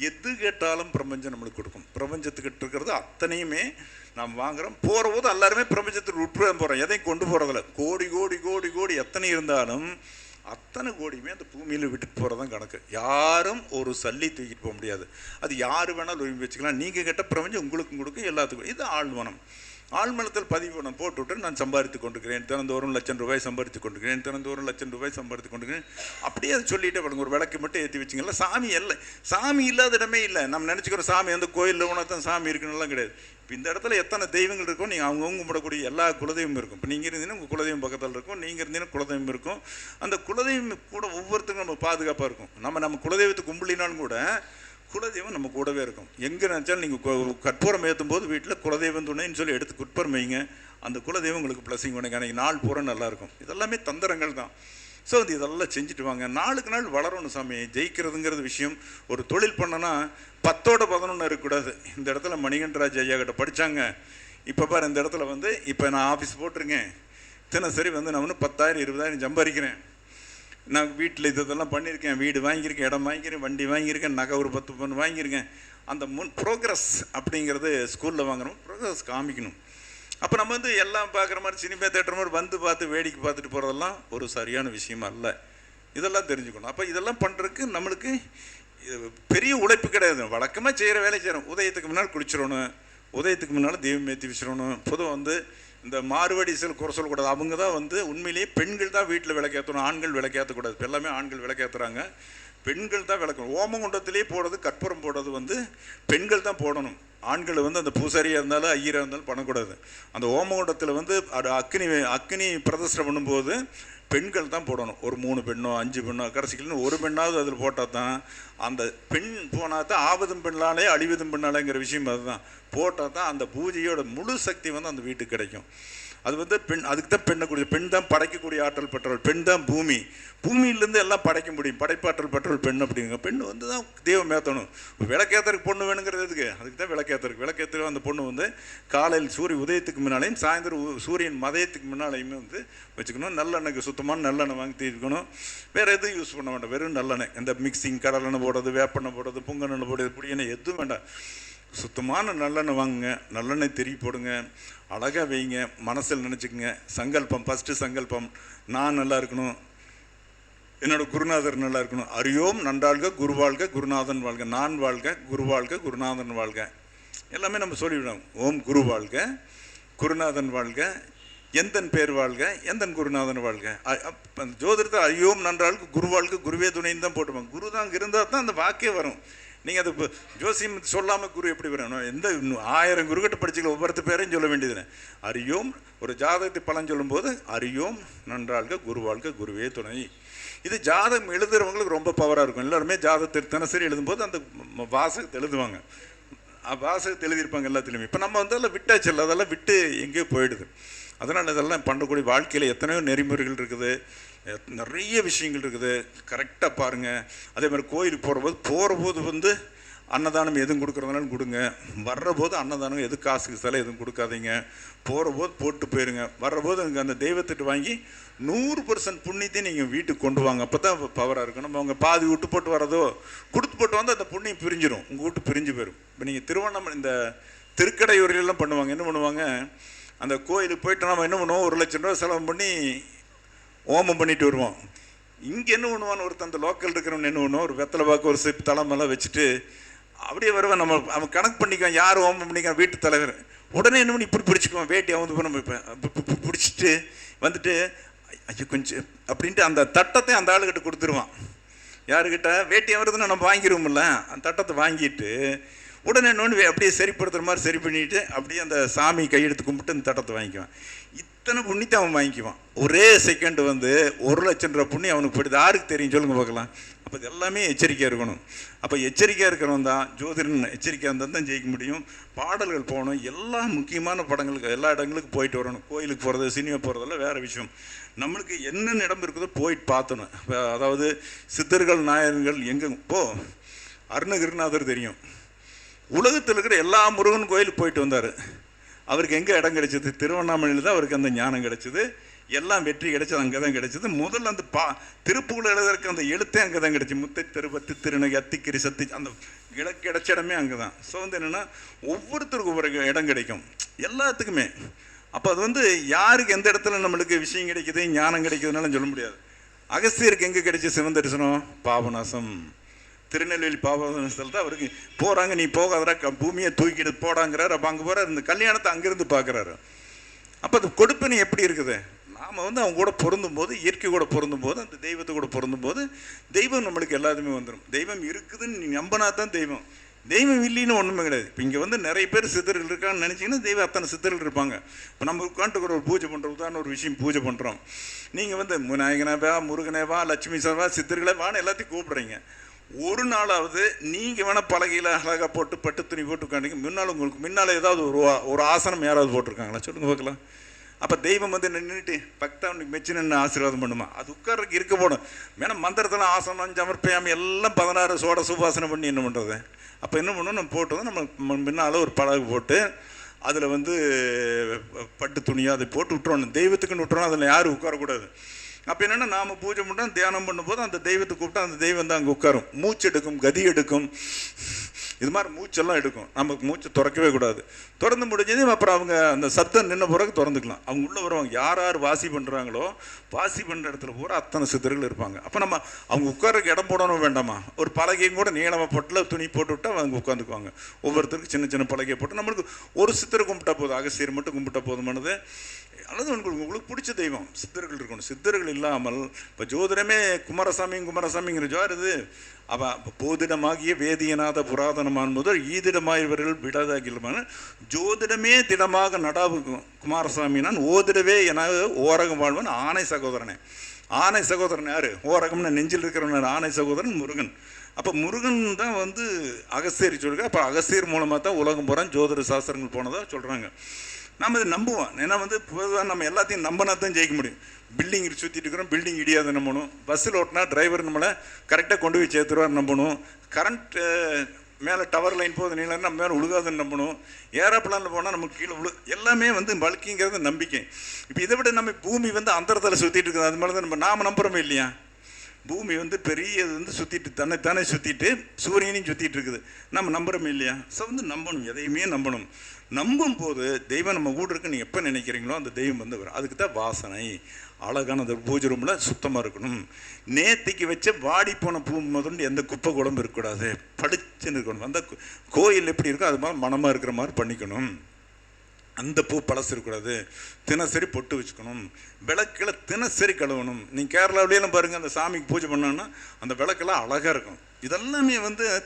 எது கேட்டாலும் பிரபஞ்சம் நம்மளுக்கு கொடுக்கும். பிரபஞ்சத்துக்கிட்ட இருக்கிறது அத்தனையுமே நாம் வாங்குகிறோம். போகிற போது எல்லாருமே பிரபஞ்சத்துக்கு உட்பட போகிறோம். எதையும் கொண்டு போகிறதில்ல. கோடி கோடி கோடி கோடி எத்தனை இருந்தாலும் அத்தனை கோடியுமே அந்த பூமியில் விட்டுட்டு போகிறதான் கணக்கு. யாரும் ஒரு சல்லி தூக்கிட்டு போக முடியாது. அது யார் வேணாலும் உரிமை வச்சுக்கலாம். நீங்கள் கேட்ட பிரபஞ்சம் உங்களுக்கும் கொடுக்கும், எல்லாத்துக்கும். இது ஆழ்மனம். ஆழ்மனத்தில் பதிவு பண்ண போட்டுவிட்டு நான் சம்பாதித்து கொண்டிருக்கிறேன், தினந்தோறும் ₹1,00,000 சம்பாதித்து கொண்டிருக்கிறேன், தினந்தோறும் ₹1,00,000 சம்பாதித்து கொண்டிருக்கிறேன். அப்படியே அதை சொல்லிகிட்டே படுங்க. ஒரு விளக்கு மட்டும் ஏற்றி வச்சிங்கல்ல. சாமி இல்லை, சாமி இல்லாத இடமே இல்லை. நம்ம நினச்சிக்கிறோம் சாமி கோயிலில் உனத்தான் சாமி இருக்குன்னுலாம் கிடையாது. இப்போ இந்த இடத்துல எத்தனை தெய்வங்கள் இருக்கும், நீங்கள் அவங்கவுங்க கும்பிடக்கூடிய எல்லா குலதெய்வமும் இருக்கும். இப்போ நீங்கள் இருந்தீங்கன்னா உங்கள் குலதெய்வம் பக்கத்தில் இருக்கும், நீங்கள் இருந்தீங்கன்னா குலதெய்வம் இருக்கும். அந்த குலதெய்வம் கூட ஒவ்வொருத்தருக்கும் நம்ம பாதுகாப்பாக இருக்கும். நம்ம குலதெய்வத்தை கும்பிடலினாலும் கூட குலதெய்வம் நம்ம கூடவே இருக்கும். எங்கே நினச்சாலும் நீங்கள் கற்பூரம் ஏற்றும் போது வீட்டில் குலதெய்வம் துணைன்னு சொல்லி எடுத்து குட்பரம் வைங்க. அந்த குலதெய்வம் உங்களுக்கு பிளஸிங் பண்ணுங்க. அன்றைக்கி நாள் பூரா நல்லாயிருக்கும். இதெல்லாமே தந்திரங்கள் தான். ஸோ இதெல்லாம் செஞ்சுட்டு வாங்க. நாளுக்கு நாள் வளரணும் சாமி. ஜெயிக்கிறதுங்கிறது விஷயம். ஒரு தொழில் பண்ணனா 10ஓட 11 இருக்கக்கூடாது. இந்த இடத்துல மணிகண்டராஜ் ஐயா கிட்ட படித்தாங்க. இப்போ பாரு, இந்த இடத்துல இப்போ நான் ஆஃபீஸ் போட்டிருக்கேன். தினசரி நான் 10,000 20,000 சம்பாதிக்கிறேன். நான் வீட்டில் இதெல்லாம் பண்ணியிருக்கேன். வீடு வாங்கியிருக்கேன், இடம் வாங்கியிருக்கேன், வண்டி வாங்கியிருக்கேன், நகை ஒரு 10 பவுன் வாங்கியிருக்கேன். அந்த ப்ரோக்ரஸ் அப்படிங்கிறது ஸ்கூலில் வாங்குறோம். ப்ரோக்ரஸ் காமிக்கணும். அப்போ நம்ம எல்லாம் பார்க்குற மாதிரி சினிமா தேட்டர் மாதிரி பார்த்து வேடிக்கை பார்த்துட்டு போகிறதெல்லாம் ஒரு சரியான விஷயம் அல்ல. இதெல்லாம் தெரிஞ்சுக்கணும். அப்போ இதெல்லாம் பண்ணுறதுக்கு நம்மளுக்கு பெரிய உழைப்பு கிடையாது. வழக்கமாக செய்கிற வேலை செய்கிறோம். உதயத்துக்கு முன்னால் குளிச்சிடணும், உதயத்துக்கு முன்னால் தீபம் ஏற்றி வச்சிடணும். பொதுவாக இந்த மாறுவடி குறை சொல்லக்கூடாது. அவங்க தான் வந்து உண்மையிலேயே பெண்கள் தான் வீட்டில் விளக்கேற்றணும், ஆண்கள் விளக்கேற்றக்கூடாது. இப்போ எல்லாமே ஆண்கள் விளக்கேற்றுறாங்க, பெண்கள் தான் விளக்கணும். ஓமகுண்டத்திலே போடுறது, கற்பூரம் போடுறது வந்து பெண்கள் தான் போடணும். ஆண்கள் வந்து அந்த பூசாரியாக இருந்தாலும் ஐயராக இருந்தாலும் பண்ணக்கூடாது. அந்த ஓமகுண்டத்தில் வந்து அக்னி பிரதிஷ்டை பண்ணும்போது பெண்கள் தான் போடணும். ஒரு 3 பெண்ணோ 5 பெண்ணோ கடைசிக்கலன்னு ஒரு பெண்ணாவது அதில் போட்டால் தான் அந்த பெண் போனால் தான் ஆவதும் பெண்ணாலே அழிவதும் பெண்ணாலேங்கிற விஷயம் அதுதான். போட்டால் தான் அந்த பூஜையோட முழு சக்தி வந்து அந்த வீட்டுக்கு கிடைக்கும். அது வந்து பெண், அதுக்கு தான் பெண்ணை கூடிய பெண் தான் படைக்கக்கூடிய ஆற்றல் பெற்றவள். பெண் தான் பூமியிலேருந்து எல்லாம் படைக்க முடியும். படைப்பாற்றல் பெற்றவள் பெண் அப்படிங்க. பெண் வந்து தான் தெய்வம் ஏற்றணும். விளக்கேற்றருக்கு பொண்ணு வேணுங்கிறது அதுக்கு தான் விளக்கேற்றருக்கு அந்த பொண்ணு வந்து காலையில் சூரிய உதயத்துக்கு முன்னாலேயும் சாயந்தரம் சூரியன் மதயத்துக்கு முன்னாலேயுமே வந்து வச்சுக்கணும். நல்லெண்ணெய்க்கு சுத்தமான நல்லெண்ணெய் வாங்கி தீர்க்கணும். வேறு எதுவும் யூஸ் பண்ண வேண்டாம், வெறும் நல்லெண்ணெய். எந்த மிக்சிங் கடலெண்ணெய் போடுறது, வேப்பெண்ணெய் போடுறது, பொங்கெண்ணெய் போடுறது, புளியெண்ணெய் எதுவும் வேண்டாம். சுத்தமான நல்லெண்ணெய் வாங்குங்க, நல்லெண்ணெய் திரி போடுங்க, அழகாக வைங்க, மனசில் நினச்சிக்கங்க. சங்கல்பம், ஃபஸ்ட்டு சங்கல்பம், நான் நல்லா இருக்கணும், என்னோடய குருநாதர் நல்லா இருக்கணும். அரியோம் நன்றாள்க குருவாழ்க குருநாதன் வாழ்க, நான் வாழ்க குருவாழ்க குருநாதன் வாழ்க, எல்லாமே நம்ம சொல்லிவிடணும். ஓம் குரு வாழ்க, குருநாதன் வாழ்க, எந்தன் பேர் வாழ்க, எந்தன் குருநாதன் வாழ்க. ஜோதிடத்தை அரியோம் நன்றாள்க குருவாழ்க குருவே துணைன்னு தான் போட்டுப்பாங்க. குரு தான் அங்கே இருந்தால் தான் அந்த வாக்கே வரும். நீங்கள் அது இப்போ ஜோசியம் சொல்லாமல் குரு எப்படி வரணும்? எந்த 1000 குருக்கிட்ட படிச்சுக்கல, ஒவ்வொருத்த பேரையும் சொல்ல வேண்டியதுன்னு. அரியோம், ஒரு ஜாதகத்தை பலன் சொல்லும்போது அரியோம் நன்றாள்க குருவாழ்க குருவே துணை. இது ஜாதகம் எழுதுகிறவங்களுக்கு ரொம்ப பவராக இருக்கும். எல்லாருமே ஜாதகத்தை தினசரி எழுதும்போது அந்த வாசகத்தை எழுதுவாங்க, வாசகத்தை எழுதியிருப்பாங்க எல்லாத்துலேயுமே. இப்போ நம்ம வந்து அதெல்லாம் விட்டாச்சு, இல்லை, அதெல்லாம் விட்டு எங்கேயோ போயிடுது. அதனால் இதெல்லாம் பண்ணக்கூடிய வாழ்க்கையில் எத்தனையோ நெறிமுறைகள் இருக்குது, நிறைய விஷயங்கள் இருக்குது. கரெக்டாக பாருங்கள். அதே மாதிரி கோயிலுக்கு போகிறபோது வந்து அன்னதானம் எதுவும் கொடுக்குறதுனாலும் கொடுங்க. வர்றபோது அன்னதானம் எது காசுக்கு சிலை எதுவும் கொடுக்காதீங்க. போகிறபோது போட்டு போயிருங்க. வர்றபோது அங்கே அந்த தெய்வத்திட்டு வாங்கி 100% புண்ணியத்தையும் நீங்கள் வீட்டுக்கு கொண்டு வாங்க. அப்போ தான் பவராக இருக்கும். நம்ம அவங்க பாதி விட்டு போட்டு வரதோ கொடுத்து போட்டு வந்து அந்த புண்ணியம் பிரிஞ்சிடும், உங்கள் வீட்டு பிரிஞ்சு போயிடும். இப்போ நீங்கள் திருவண்ணாமலை இந்த திருக்கடையூரிலெல்லாம் பண்ணுவாங்க. என்ன பண்ணுவாங்க, அந்த கோயிலுக்கு போயிட்டு நம்ம என்ன பண்ணுவோம், 1 லட்சம் ரூபா செலவு பண்ணி ஓமம் பண்ணிட்டு வருவோம். இங்கே என்ன பண்ணுவான்னு ஒருத்தர் அந்த லோக்கல் இருக்கிறவன் என்ன பண்ணுவோம், ஒரு வெத்தலை பாக்கு ஒரு சிப் தலைமெல்லாம் வச்சுட்டு அப்படியே வருவேன். நம்ம அவன் கணக்கு பண்ணிக்குவான் யார் ஓமம் பண்ணிக்கான், வீட்டு தலைவர். உடனே என்ன பண்ணி இப்படி பிடிச்சிக்குவான், வேட்டி அவந்து நம்ம இப்போ பிடிச்சிட்டு வந்துட்டு ஐயோ கொஞ்சம் அப்படின்ட்டு அந்த தட்டத்தை அந்த ஆளுகிட்ட கொடுத்துருவான். யாருக்கிட்ட வேட்டி அவருதுன்னு நம்ம வாங்கிடுவோம்ல, அந்த தட்டத்தை வாங்கிட்டு உடனே இன்னொன்று அப்படியே சரிப்படுத்துகிற மாதிரி சரி பண்ணிவிட்டு அப்படியே அந்த சாமி கையெடுத்து கும்பிட்டு அந்த தட்டத்தை வாங்கிக்குவான். இத்தனை புண்ணியத்தை அவன் வாங்கிக்குவான். ஒரே செகண்ட் வந்து 1 லட்சம் ரூபா புண்ணியம் அவனுக்கு போயிடுது. யாருக்கு தெரியும் சொல்லுங்க பார்க்கலாம். அப்போ இது எல்லாமே எச்சரிக்கையாக இருக்கணும். அப்போ எச்சரிக்கையாக இருக்கிறவன் தான் ஜோதிடன். எச்சரிக்கையாக இருந்தால் தான் ஜெயிக்க முடியும். பாடல்கள் போகணும், எல்லா முக்கியமான படங்களுக்கு எல்லா இடங்களுக்கும் போயிட்டு வரணும். கோயிலுக்கு போகிறது, சினிமா போகிறதெல்லாம் வேறு விஷயம். நம்மளுக்கு என்னென்ன இடம் இருக்குதோ போயிட்டு பார்த்தணும். அதாவது சித்தர்கள் நாயகர்கள் எங்கே அருணகிரிநாதர் தெரியும், உலகத்தில் இருக்கிற எல்லா முருகன் கோயிலுக்கு போயிட்டு வந்தார். அவருக்கு எங்கே இடம் கிடைச்சிது? திருவண்ணாமலையில் தான் அவருக்கு அந்த ஞானம் கிடைச்சிது. எல்லாம் வெற்றி கிடைச்சது அங்கே தான் கிடைச்சிது. முதல்ல அந்த திருப்புகள் எழுதுறதுக்கு அந்த எழுத்தே அங்கே தான் கிடைச்சி. முத்தை திருப்பத்தி திருநகை அத்திக்கிரி சத்தி அந்த கிடைச்ச இடமே அங்கே தான். ஸோ வந்து என்னென்னா ஒவ்வொருத்தருக்கும் ஒவ்வொரு இடம் கிடைக்கும் எல்லாத்துக்குமே. அப்போ அது வந்து யாருக்கு எந்த இடத்துல நம்மளுக்கு விஷயம் கிடைக்குது, ஞானம் கிடைக்குதுனாலும் சொல்ல முடியாது. அகஸ்தியருக்கு எங்கே கிடைச்சி சிவன் தரிசனம்? பாபநாசம், திருநெல்வேலி பாபநாசத்தில் தான் அவருக்கு போகிறாங்க. நீ போகாதரா, பூமியை தூக்கிட்டு போடாங்கிறார். அப்போ அங்கே போகிறார், இந்த கல்யாணத்தை அங்கேருந்து பார்க்குறாரு. அப்போ அது கொடுப்பினை எப்படி இருக்குது? நாம் வந்து அவங்க கூட பொருந்தும் போது, இயற்கை கூட பொருந்தும் போது, அந்த தெய்வத்தை கூட பொருந்தும் போது தெய்வம் நம்மளுக்கு எல்லாத்துமே வந்துடும். தெய்வம் இருக்குதுன்னு நீ நம்பினா தான் தெய்வம். தெய்வம் இல்லைன்னு ஒன்றுமே கிடையாது. இப்போ இங்கே வந்து நிறைய பேர் சித்தர்கள் இருக்கான்னு நினச்சிங்கன்னா தெய்வம் அத்தனை சித்தர்கள் இருப்பாங்க. இப்போ நம்ம உட்காந்துக்கு ஒரு பூஜை பண்ணுறோம், உதாரணம் ஒரு விஷயம் பூஜை பண்ணுறோம். நீங்கள் வந்து விநாயகனேவா, முருகனேவா, லட்சுமி சாவா, சித்தர்களே வான்னு எல்லாத்தையும் கூப்பிட்றீங்க. ஒரு நாளாவது நீங்கள் வேணால் பலகையில் அழகாக போட்டு பட்டு துணி போட்டு உட்காந்துங்க. உங்களுக்கு முன்னால் ஏதாவது ஒரு ஆசனம் யாராவது போட்டிருக்காங்களா சொல்லுங்கள் பார்க்கலாம். அப்போ தெய்வம் வந்து நின்றுட்டு பக்தவனுக்கு மெச்சு நின்று ஆசீர்வாதம் பண்ணுமா? அது உட்கார்றதுக்கு இருக்க போடும். வேணால் மந்திரத்தில் ஆசனம் சமர்ப்பயாமல் எல்லாம் 16 சோட சுபாசனம் பண்ணி என்ன பண்ணுறது? அப்போ என்ன பண்ணணும், நம்ம போட்டு வந்து நம்ம முன்னால் ஒரு பலகை போட்டு அதில் வந்து பட்டு துணியாக அதை போட்டு விட்டுறணும். தெய்வத்துக்குன்னு விட்டுறோம், அதில் யாரும் உட்காரக்கூடாது. அப்போ என்னென்னா நாம் பூஜை பண்ணுறோம், தியானம் பண்ணும்போது அந்த தெய்வத்தை கூப்பிட்டா அந்த தெய்வம் தான் அங்கே உட்காரும். மூச்சு எடுக்கும், கதி எடுக்கும், இது மாதிரி மூச்செல்லாம் எடுக்கும். நமக்கு மூச்சு திறக்கவே கூடாது. திறந்து முடிஞ்சது அப்புறம் அவங்க அந்த சத்தம் நின்ன பிறகு திறந்துக்கலாம். அவங்க உள்ளே வருவாங்க. யார் யார் வாசி பண்ணுறாங்களோ வாசி பண்ணுற இடத்துல பூரா அத்தனை சித்தர்கள் இருப்பாங்க. அப்போ நம்ம அவங்க உட்காரக்கு இடம் போடணும் வேண்டாமா, ஒரு பலகையும் கூட நீளமாக போட்டுல துணி போட்டு விட்டா அவங்க உட்காந்துக்குவாங்க. ஒவ்வொருத்தருக்கு சின்ன சின்ன பலகையை போட்டு நம்மளுக்கு ஒரு சித்தர் கும்பிட்டா போதும், அகஸ்தியர் மட்டும் கும்பிட்டா போதுமானது. அல்லது உங்களுக்கு பிடிச்ச தெய்வம் சித்தர்கள் இருக்கணும். சித்தர்கள் இல்லாமல் இப்போ ஜோதிடமே குமாரசாமிங்கிற ஜோர் இது அவன் போதிடமாகிய வேதியநாத புராதனமான முதல் ஈதிடமாயவர்கள் விடாதாகிலமான ஜோதிடமே திடமாக நடாவு குமாரசாமினான் ஓதிடவே என ஓரகம் வாழ்வன் ஆணை சகோதரனே. ஆணை சகோதரன் யார்? ஓரகம்னு நெஞ்சில் இருக்கிறவன் ஆணை சகோதரன் முருகன். அப்போ முருகன் தான் அகஸ்தியர் சொல்லுங்க. அப்போ அகஸ்தியர் மூலமாக தான் உலகம் போகிறான் ஜோதிட சாஸ்திரங்கள் போனதாக சொல்கிறாங்க. நம்ம இதை நம்புவோம். ஏன்னா பொதுவாக நம்ம எல்லாத்தையும் நம்பினா தான் ஜெயிக்க முடியும். பில்டிங் சுற்றிட்டு இருக்கிறோம், பில்டிங் இடியாத நம்பணும். பஸ்ஸில் ஓட்டினா டிரைவர் நம்மளை கரெக்டாக கொண்டு போய் சேர்த்துருவார் நம்பணும். கரண்ட் மேலே டவர் லைன் போகுது நீளம் நம்ம மேலே உழுகாதுன்னு நம்பணும். ஏரோப்ளானில் போனால் நமக்கு கீழே எல்லாமே பல்கிங்கிறது நம்பிக்கை. இப்போ இதை விட நம்ம பூமி அந்தரத்தில் சுற்றிட்டு இருக்குது. அது மாதிரி தான் நாம் நம்புகிறோமே இல்லையா? பூமி பெரிய சுற்றிட்டு தன்னைத்தானே சுற்றிட்டு சூரியனையும் சுற்றிட்டு இருக்குது. நம்ம நம்புகிறோமே இல்லையா? ஸோ நம்பணும், எதையுமே நம்பணும். நம்பும் போது தெய்வம் நம்ம வீடு இருக்குன்னு எப்போ நினைக்கிறீங்களோ அந்த தெய்வம் வரும். அதுக்கு தான் வாசனை அழகான அந்த பூஜை ரூமில் சுத்தமாக இருக்கணும். நேத்திக்கு வச்ச வாடி போன பூ முதல்ல எந்த குப்பை குழம்பு இருக்கக்கூடாது, படிச்சுன்னு இருக்கணும். அந்த கோயில் எப்படி இருக்கோ அது மாதிரி மனமாக இருக்கிற மாதிரி பண்ணிக்கணும். அந்த பூ பழசு இருக்கக்கூடாது. தினசரி பொட்டு வச்சுக்கணும். விளக்கில் தினசரி கழுவணும். நீங்கள் கேரளாவிலேயெல்லாம் பாருங்கள், அந்த சாமிக்கு பூஜை பண்ணோன்னா அந்த விளக்கெல்லாம் அழகாக இருக்கும். இதெல்லாமே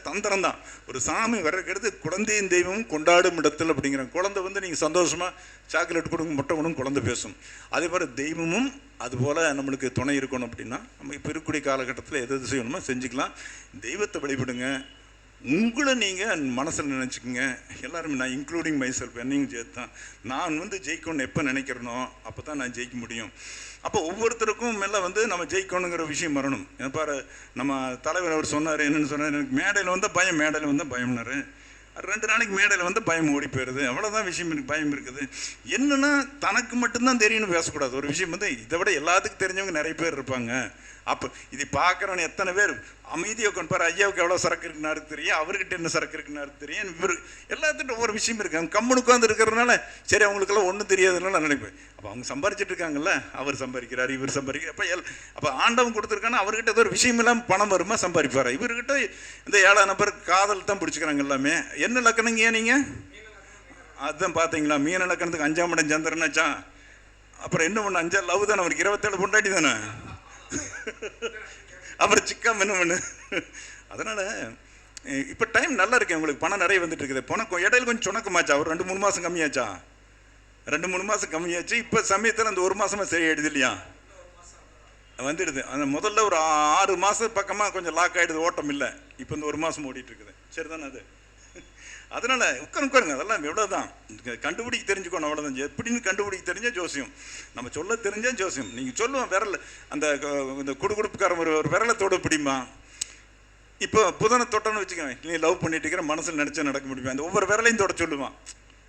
தந்திரம் தான். ஒரு சாமி வரக்கிறது குழந்தையின் தெய்வமும் கொண்டாடும் இடத்தில் அப்படிங்கிற குழந்தை நீங்கள் சந்தோஷமாக சாக்லேட் கொடுங்க, முட்டை கொடுங்க, குழந்தை பேசும். அதே மாதிரி தெய்வமும் அதுபோல் நம்மளுக்கு துணை இருக்கணும். அப்படின்னா நம்ம இப்போ இருக்கக்கூடிய காலகட்டத்தில் எது எது செய்யணுமோ செஞ்சுக்கலாம். தெய்வத்தை வழிபடுங்க. உங்களை நீங்கள் மனசில் நினச்சிக்கோங்க. எல்லாருமே நான் இன்க்ளூடிங் மைசெல்ஃப் என்னையும் சேர்த்து தான் நான் ஜெயிக்கணும்னு எப்போ நினைக்கிறனோ அப்போ தான் நான் ஜெயிக்க முடியும். அப்போ ஒவ்வொருத்தருக்கும் மேலே நம்ம ஜெயிக்கணுங்கிற விஷயம் வரணும். பாரு, நம்ம தலைவர் அவர் சொன்னார், என்னென்னு சொன்னார், எனக்கு மேடையில் மேடையில் பயம்னாரு. 2 நாளைக்கு மேடையில் பயம் ஓடி போயிடுது. அவ்வளோதான் விஷயம். எனக்கு பயம் இருக்குது. என்னென்னா தனக்கு மட்டும்தான் தெரியும்னு பேசக்கூடாது. ஒரு விஷயம் இதை விட எல்லாத்துக்கும் தெரிஞ்சவங்க நிறைய பேர் இருப்பாங்க. அப்போ இது பார்க்குறவன் எத்தனை பேர் அமைதியை கொண்டு பாரு, ஐயாவுக்கு எவ்வளோ சரக்கு இருக்குன்னு தெரியும், அவர்கிட்ட என்ன சரக்கு இருக்குன்னு தெரியும். இவர் எல்லாத்துக்கிட்ட ஒவ்வொரு விஷயம் இருக்கு. அவங்க கம்முனு உட்காந்து இருக்கிறதுனால சரி அவங்களுக்கெல்லாம் ஒன்றும் தெரியாதுன்னு நான் நினைப்பேன். அப்போ அவங்க சம்பாரிச்சிட்டு இருக்காங்கல்ல, அவர் சம்பாதிக்கிறார், இவர் சம்பாதிக்கிறார். அப்போ ஆண்டவன் கொடுத்துருக்காங்கன்னா அவர்கிட்ட ஏதோ ஒரு விஷயம் இல்லாமல் பணம் வருமா சம்பாதிப்பார். இவர்கிட்ட இந்த 7 நபர் காதல் தான் பிடிச்சிக்கிறாங்க எல்லாமே. என்ன லக்கணங்க ஏன் நீங்கள் அதுதான் பார்த்தீங்களா? மீன லக்கணத்துக்கு 5ஆம் இடம் சந்திரனாச்சா. அப்புறம் என்ன பண்ணு 5 லவ் தானே, அவருக்கு 27 பொண்டாட்டி தானே. அப்புறம் சிக்காம என்ன பண்ணு. அதனால் இப்போ டைம் நல்லா இருக்கு. உங்களுக்கு பணம் நிறைய வந்துட்டு இருக்குது. பணம் இடையில கொஞ்சம் சுணக்கமாச்சா, ஒரு 2-3 மாதம் கம்மியாச்சா. 2-3 மாதம் கம்மியாச்சு. இப்போ சமயத்தில் அந்த 1 மாதமாக சரி ஆயிடுது இல்லையா, வந்துடுது. அந்த முதல்ல ஒரு 6 மாதம் பக்கமாக கொஞ்சம் லாக் ஆகிடுது, ஓட்டம் இல்லை. இப்போ இந்த 1 மாதம் ஓடிட்டு இருக்குது. சரி தானே அது. அதனால் உட்காருங்க. அதெல்லாம் எவ்வளோதான் கண்டுபிடிக்க தெரிஞ்சுக்கணும், அவ்வளோதான். எப்படின்னு கண்டுபிடிக்க தெரிஞ்சால் ஜோசியம், நம்ம சொல்ல தெரிஞ்சால் ஜோசியம். நீங்கள் சொல்லுவோம் விரல் அந்த இந்த குடுகுடுப்புக்காரன் ஒரு விரலை தொட பிடிமா. இப்போ புதனை தொட்டோன்னு வச்சுக்கோங்க, நீ லவ் பண்ணிட்டு இருக்கிற மனசில் நினச்சா நடக்க முடியுமா, அந்த ஒவ்வொரு விரலையும் தொட சொல்லுவான்.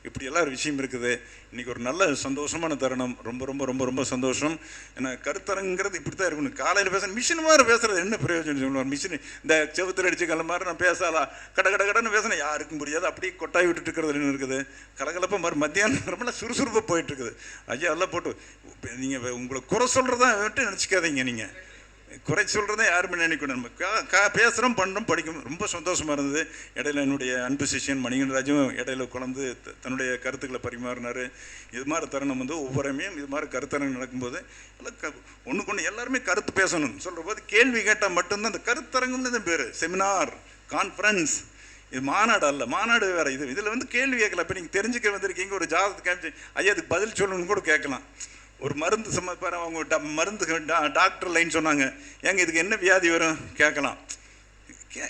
இப்படி எல்லாம் ஒரு விஷயம் இருக்குது. இன்றைக்கி ஒரு நல்ல சந்தோஷமான தருணம். ரொம்ப ரொம்ப ரொம்ப ரொம்ப சந்தோஷம். ஏன்னா கருத்தரங்கிறது இப்படி தான் இருக்கணும். காலையில் பேச மிஷின் மாதிரி பேசுகிறது என்ன பிரயோஜனம் சொல்லுவார். மிஷின் இந்த செவுத்தில் அடிச்சு கல்ல மாதிரி நான் பேசலாம், கடன்னு பேசினேன் யாருக்கும் முடியாது. அப்படியே கொட்டாய் விட்டுட்டு இருக்கிறது என்ன இருக்குது, கலகலப்பாக மாதிரி மத்தியானம் ரொம்ப சுறுசுறுப்பாக போயிட்டுருக்குது. ஐயா எல்லாம் போட்டு நீங்கள் உங்களை குறை சொல்கிறதா விட்டு நினச்சிக்காதீங்க. நீங்கள் குறை சொல்கிறதே யாருமே நினைக்கணும். நம்ம பேசுகிறோம், பண்ணுறோம், படிக்கணும். ரொம்ப சந்தோஷமாக இருந்தது. இடையில என்னுடைய அன்பு சிஷியன் மணிகண்டராஜும் இடையில குழந்து தன்னுடைய கருத்துக்களை பரிமாறினார். இது மாதிரி தருணம் ஒவ்வொருமே இது மாதிரி கருத்தரங்கு நடக்கும்போது எல்லாம் ஒன்றுக்கு எல்லாருமே கருத்து பேசணும் சொல்கிற போது கேள்வி கேட்டால் மட்டும்தான் அந்த கருத்தரங்குன்னு தான் பேர். செமினார், கான்ஃபரன்ஸ், இது மாநாடு அல்ல. மாநாடு வேறு. இதில் கேள்வி கேட்கலாம். இப்போ நீங்கள் தெரிஞ்சுக்க வந்திருக்கீங்க, ஒரு ஜாதகத்தை காமிச்சு ஐயா அதுக்கு பதில் சொல்லணும்னு கூட கேட்கலாம். ஒரு மருந்து சம்மப்பாரு, அவங்க மருந்து டாக்டர் லைன் சொன்னாங்க, ஏங்க இதுக்கு என்ன வியாதி வரும் கேட்கலாம்.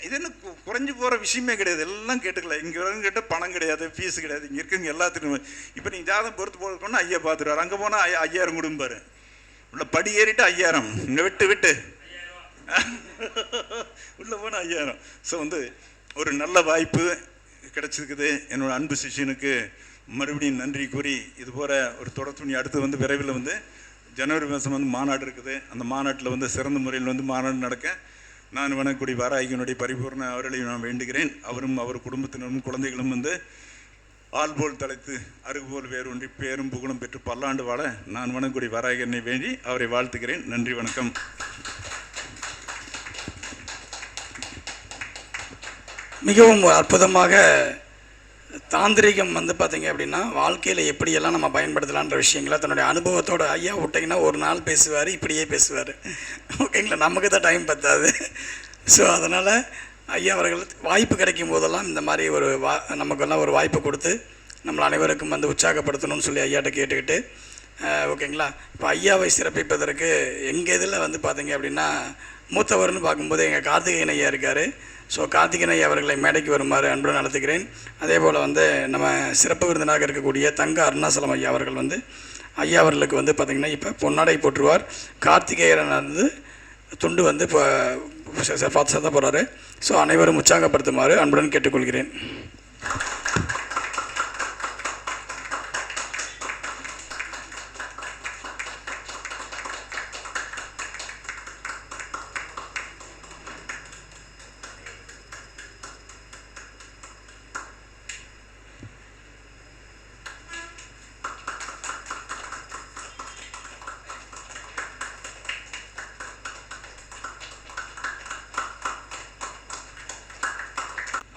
இது என்ன குறைஞ்சி போகிற விஷயமே கிடையாது. எல்லாம் கேட்டுக்கலாம். இங்கே வரவங்க கேட்டால் பணம் கிடையாது, ஃபீஸ் கிடையாது. இங்கே இருக்குங்க எல்லாத்துக்கும். இப்போ நீங்கள் ஜாதகம் பொறுத்து போகணும்னா ஐயா பார்த்துருவார். அங்கே போனால் 5000 கொடுப்பாரு. உள்ள படி ஏறிட்டு 5000, இங்கே விட்டு உள்ளே போனால் 5000. ஸோ ஒரு நல்ல வாய்ப்பு கிடச்சிருக்குது. என்னோடய அன்பு சிஷியனுக்கு மறுபடியும் நன்றி கூறி இது போகிற ஒரு தொடர்த்துணி அடுத்து விரைவில் ஜனவரி மாதம் மாநாடு இருக்குது. அந்த மாநாட்டில் சிறந்த முறையில் மாநாடு நடக்க நான் வணங்கக்கூடிய வாராகியினுடைய பரிபூர்ண அவர்களையும் நான் வேண்டுகிறேன். அவரும் அவர் குடும்பத்தினரும் குழந்தைகளும் வந்து ஆள்போல் தலைத்து அருகுபோல் வேரூன்றி பேரும் புகழும் பெற்று பல்லாண்டு வாழ நான் வணங்கக்கூடிய வாராகியனை வேண்டி அவரை வாழ்த்துகிறேன். நன்றி, வணக்கம். மிகவும் அற்புதமாக தாந்திரிகம் வந்து பார்த்தீங்க அப்படின்னா வாழ்க்கையில் எப்படியெல்லாம் நம்ம பயன்படுத்தலான்ற விஷயங்களை தன்னுடைய அனுபவத்தோட ஐயா விட்டிங்கன்னா ஒரு நாள் பேசுவார், இப்படியே பேசுவார். ஓகேங்களா, நமக்கு தான் டைம் பத்தாது. ஸோ அதனால் ஐயா அவர்கள் வாய்ப்பு கிடைக்கும் போதெல்லாம் இந்த மாதிரி ஒரு நமக்கெல்லாம் ஒரு வாய்ப்பு கொடுத்து நம்மளை அனைவருக்கும் வந்து உற்சாகப்படுத்தணும்னு சொல்லி ஐயாட்ட கேட்டுக்கிட்டு ஓகேங்களா. இப்போ ஐயாவை சிறப்பிப்பதற்கு எங்கள் இதில் வந்து பார்த்தீங்க அப்படின்னா மூத்தவர்னு பார்க்கும்போது எங்கள் கார்த்திகேயன் ஐயா இருக்கார். ஸோ கார்த்திகேயன் ஐயா அவர்களை மேடைக்கு வருமாறு அன்புடன் நடத்துகிறேன். அதே போல் வந்து நம்ம சிறப்பு விருந்தினராக இருக்கக்கூடிய தங்க அருணாசலம் ஐயா அவர்கள் வந்து ஐயா அவர்களுக்கு வந்து பார்த்திங்கன்னா இப்போ பொன்னாடை போற்றுவார். கார்த்திகேயன் வந்து துண்டு வந்து இப்போ பார்த்து சத்த போகிறாரு. ஸோ அனைவரும் உற்சாகப்படுத்துமாறு அன்புடன் கேட்டுக்கொள்கிறேன்.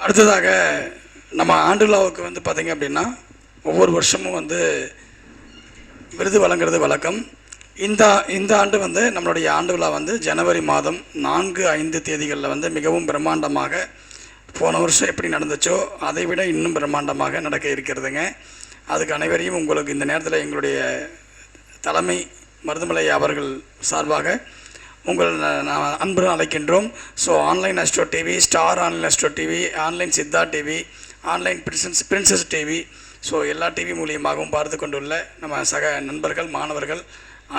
அடுத்ததாக நம்ம ஆண்டு விழாவுக்கு வந்து பார்த்திங்க அப்படின்னா ஒவ்வொரு வருஷமும் வந்து விருது வழங்குறது வழக்கம். இந்த ஆண்டு வந்து நம்மளுடைய ஆண்டு விழா வந்து ஜனவரி மாதம் 4, 5 தேதிகளில் வந்து மிகவும் பிரம்மாண்டமாக, போன வருஷம் எப்படி நடந்துச்சோ அதை விட இன்னும் பிரம்மாண்டமாக நடக்க இருக்கிறதுங்க. அதுக்கு அனைவரையும் உங்களுக்கு இந்த நேரத்தில் எங்களுடைய தலைமை மருதமலை அவர்கள் சார்பாக உங்கள் நான் அன்புடன் அழைக்கின்றோம். So online astro TV, star online astro TV, online Siddha TV, online princess TV, so எல்லா டிவி மூலியமாகவும் பார்த்து கொண்டுள்ள நம்ம சக நண்பர்கள் மாணவர்கள்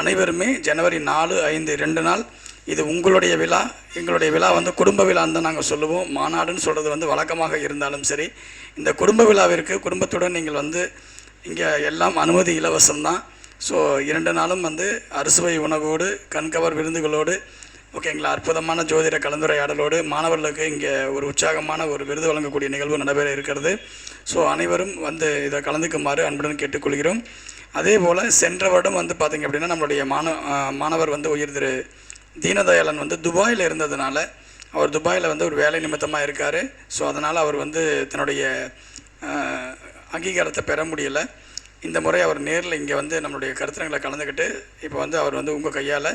அனைவருமே ஜனவரி 4, 5 2 நாள் இது உங்களுடைய விழா. எங்களுடைய விழா வந்து குடும்ப விழான்னு தான் நாங்கள் சொல்லுவோம். மாநாடுன்னு சொல்கிறது வந்து வழக்கமாக இருந்தாலும் சரி, இந்த குடும்ப விழாவிற்கு குடும்பத்துடன் நீங்கள் வந்து இங்கே எல்லாம் அனுமதி இலவசம்தான். ஸோ 2 நாளும் வந்து அறுசுவை உணவோடு கண்கவர் விருந்துகளோடு ஓகேங்களா, அற்புதமான ஜோதிட கலந்துரையாடலோடு மாணவர்களுக்கு இங்கே ஒரு உற்சாகமான ஒரு விருது வழங்கக்கூடிய நிகழ்வு நடைபெற இருக்கிறது. ஸோ அனைவரும் வந்து இதை கலந்துக்குமாறு அன்புடன் கேட்டுக்கொள்கிறோம். அதே போல் சென்ற வருடம் வந்து பார்த்திங்க அப்படின்னா நம்மளுடைய மாணவர் வந்து உயர் திரு தீனதயாளன் வந்து துபாயில் இருந்ததுனால அவர் துபாயில் வந்து ஒரு வேலை நிமித்தமாக இருக்கார். ஸோ அதனால் அவர் வந்து தன்னுடைய அங்கீகாரத்தை பெற முடியலை. இந்த முறை அவர் நேரில் இங்கே வந்து நம்மளுடைய கருத்தரங்களை கலந்துக்கிட்டு இப்போ வந்து அவர் வந்து உங்கள் கையால்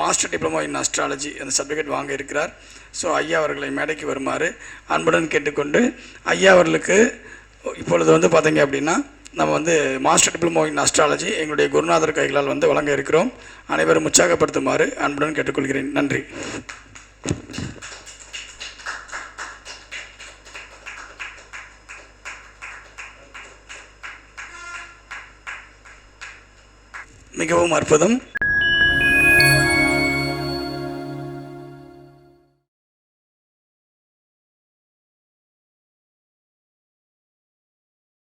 மாஸ்டர் டிப்ளமோ இன் அஸ்ட்ராலஜி அந்த சர்டிஃபிகேட் வாங்க இருக்கிறார். ஸோ ஐயா அவர்களை மேடைக்கு வருமாறு அன்புடன் கேட்டுக்கொண்டு ஐயா அவர்களுக்கு இப்பொழுது வந்து பார்த்தீங்க அப்படின்னா நம்ம வந்து மாஸ்டர் டிப்ளமோ இன் அஸ்ட்ராலஜி எங்களுடைய குருநாதர் கைகளால் வந்து வழங்க இருக்கிறோம். அனைவரும் உற்சாகப்படுத்துமாறு அன்புடன் கேட்டுக்கொள்கிறேன். நன்றி. மிகவும் அற்புதம்.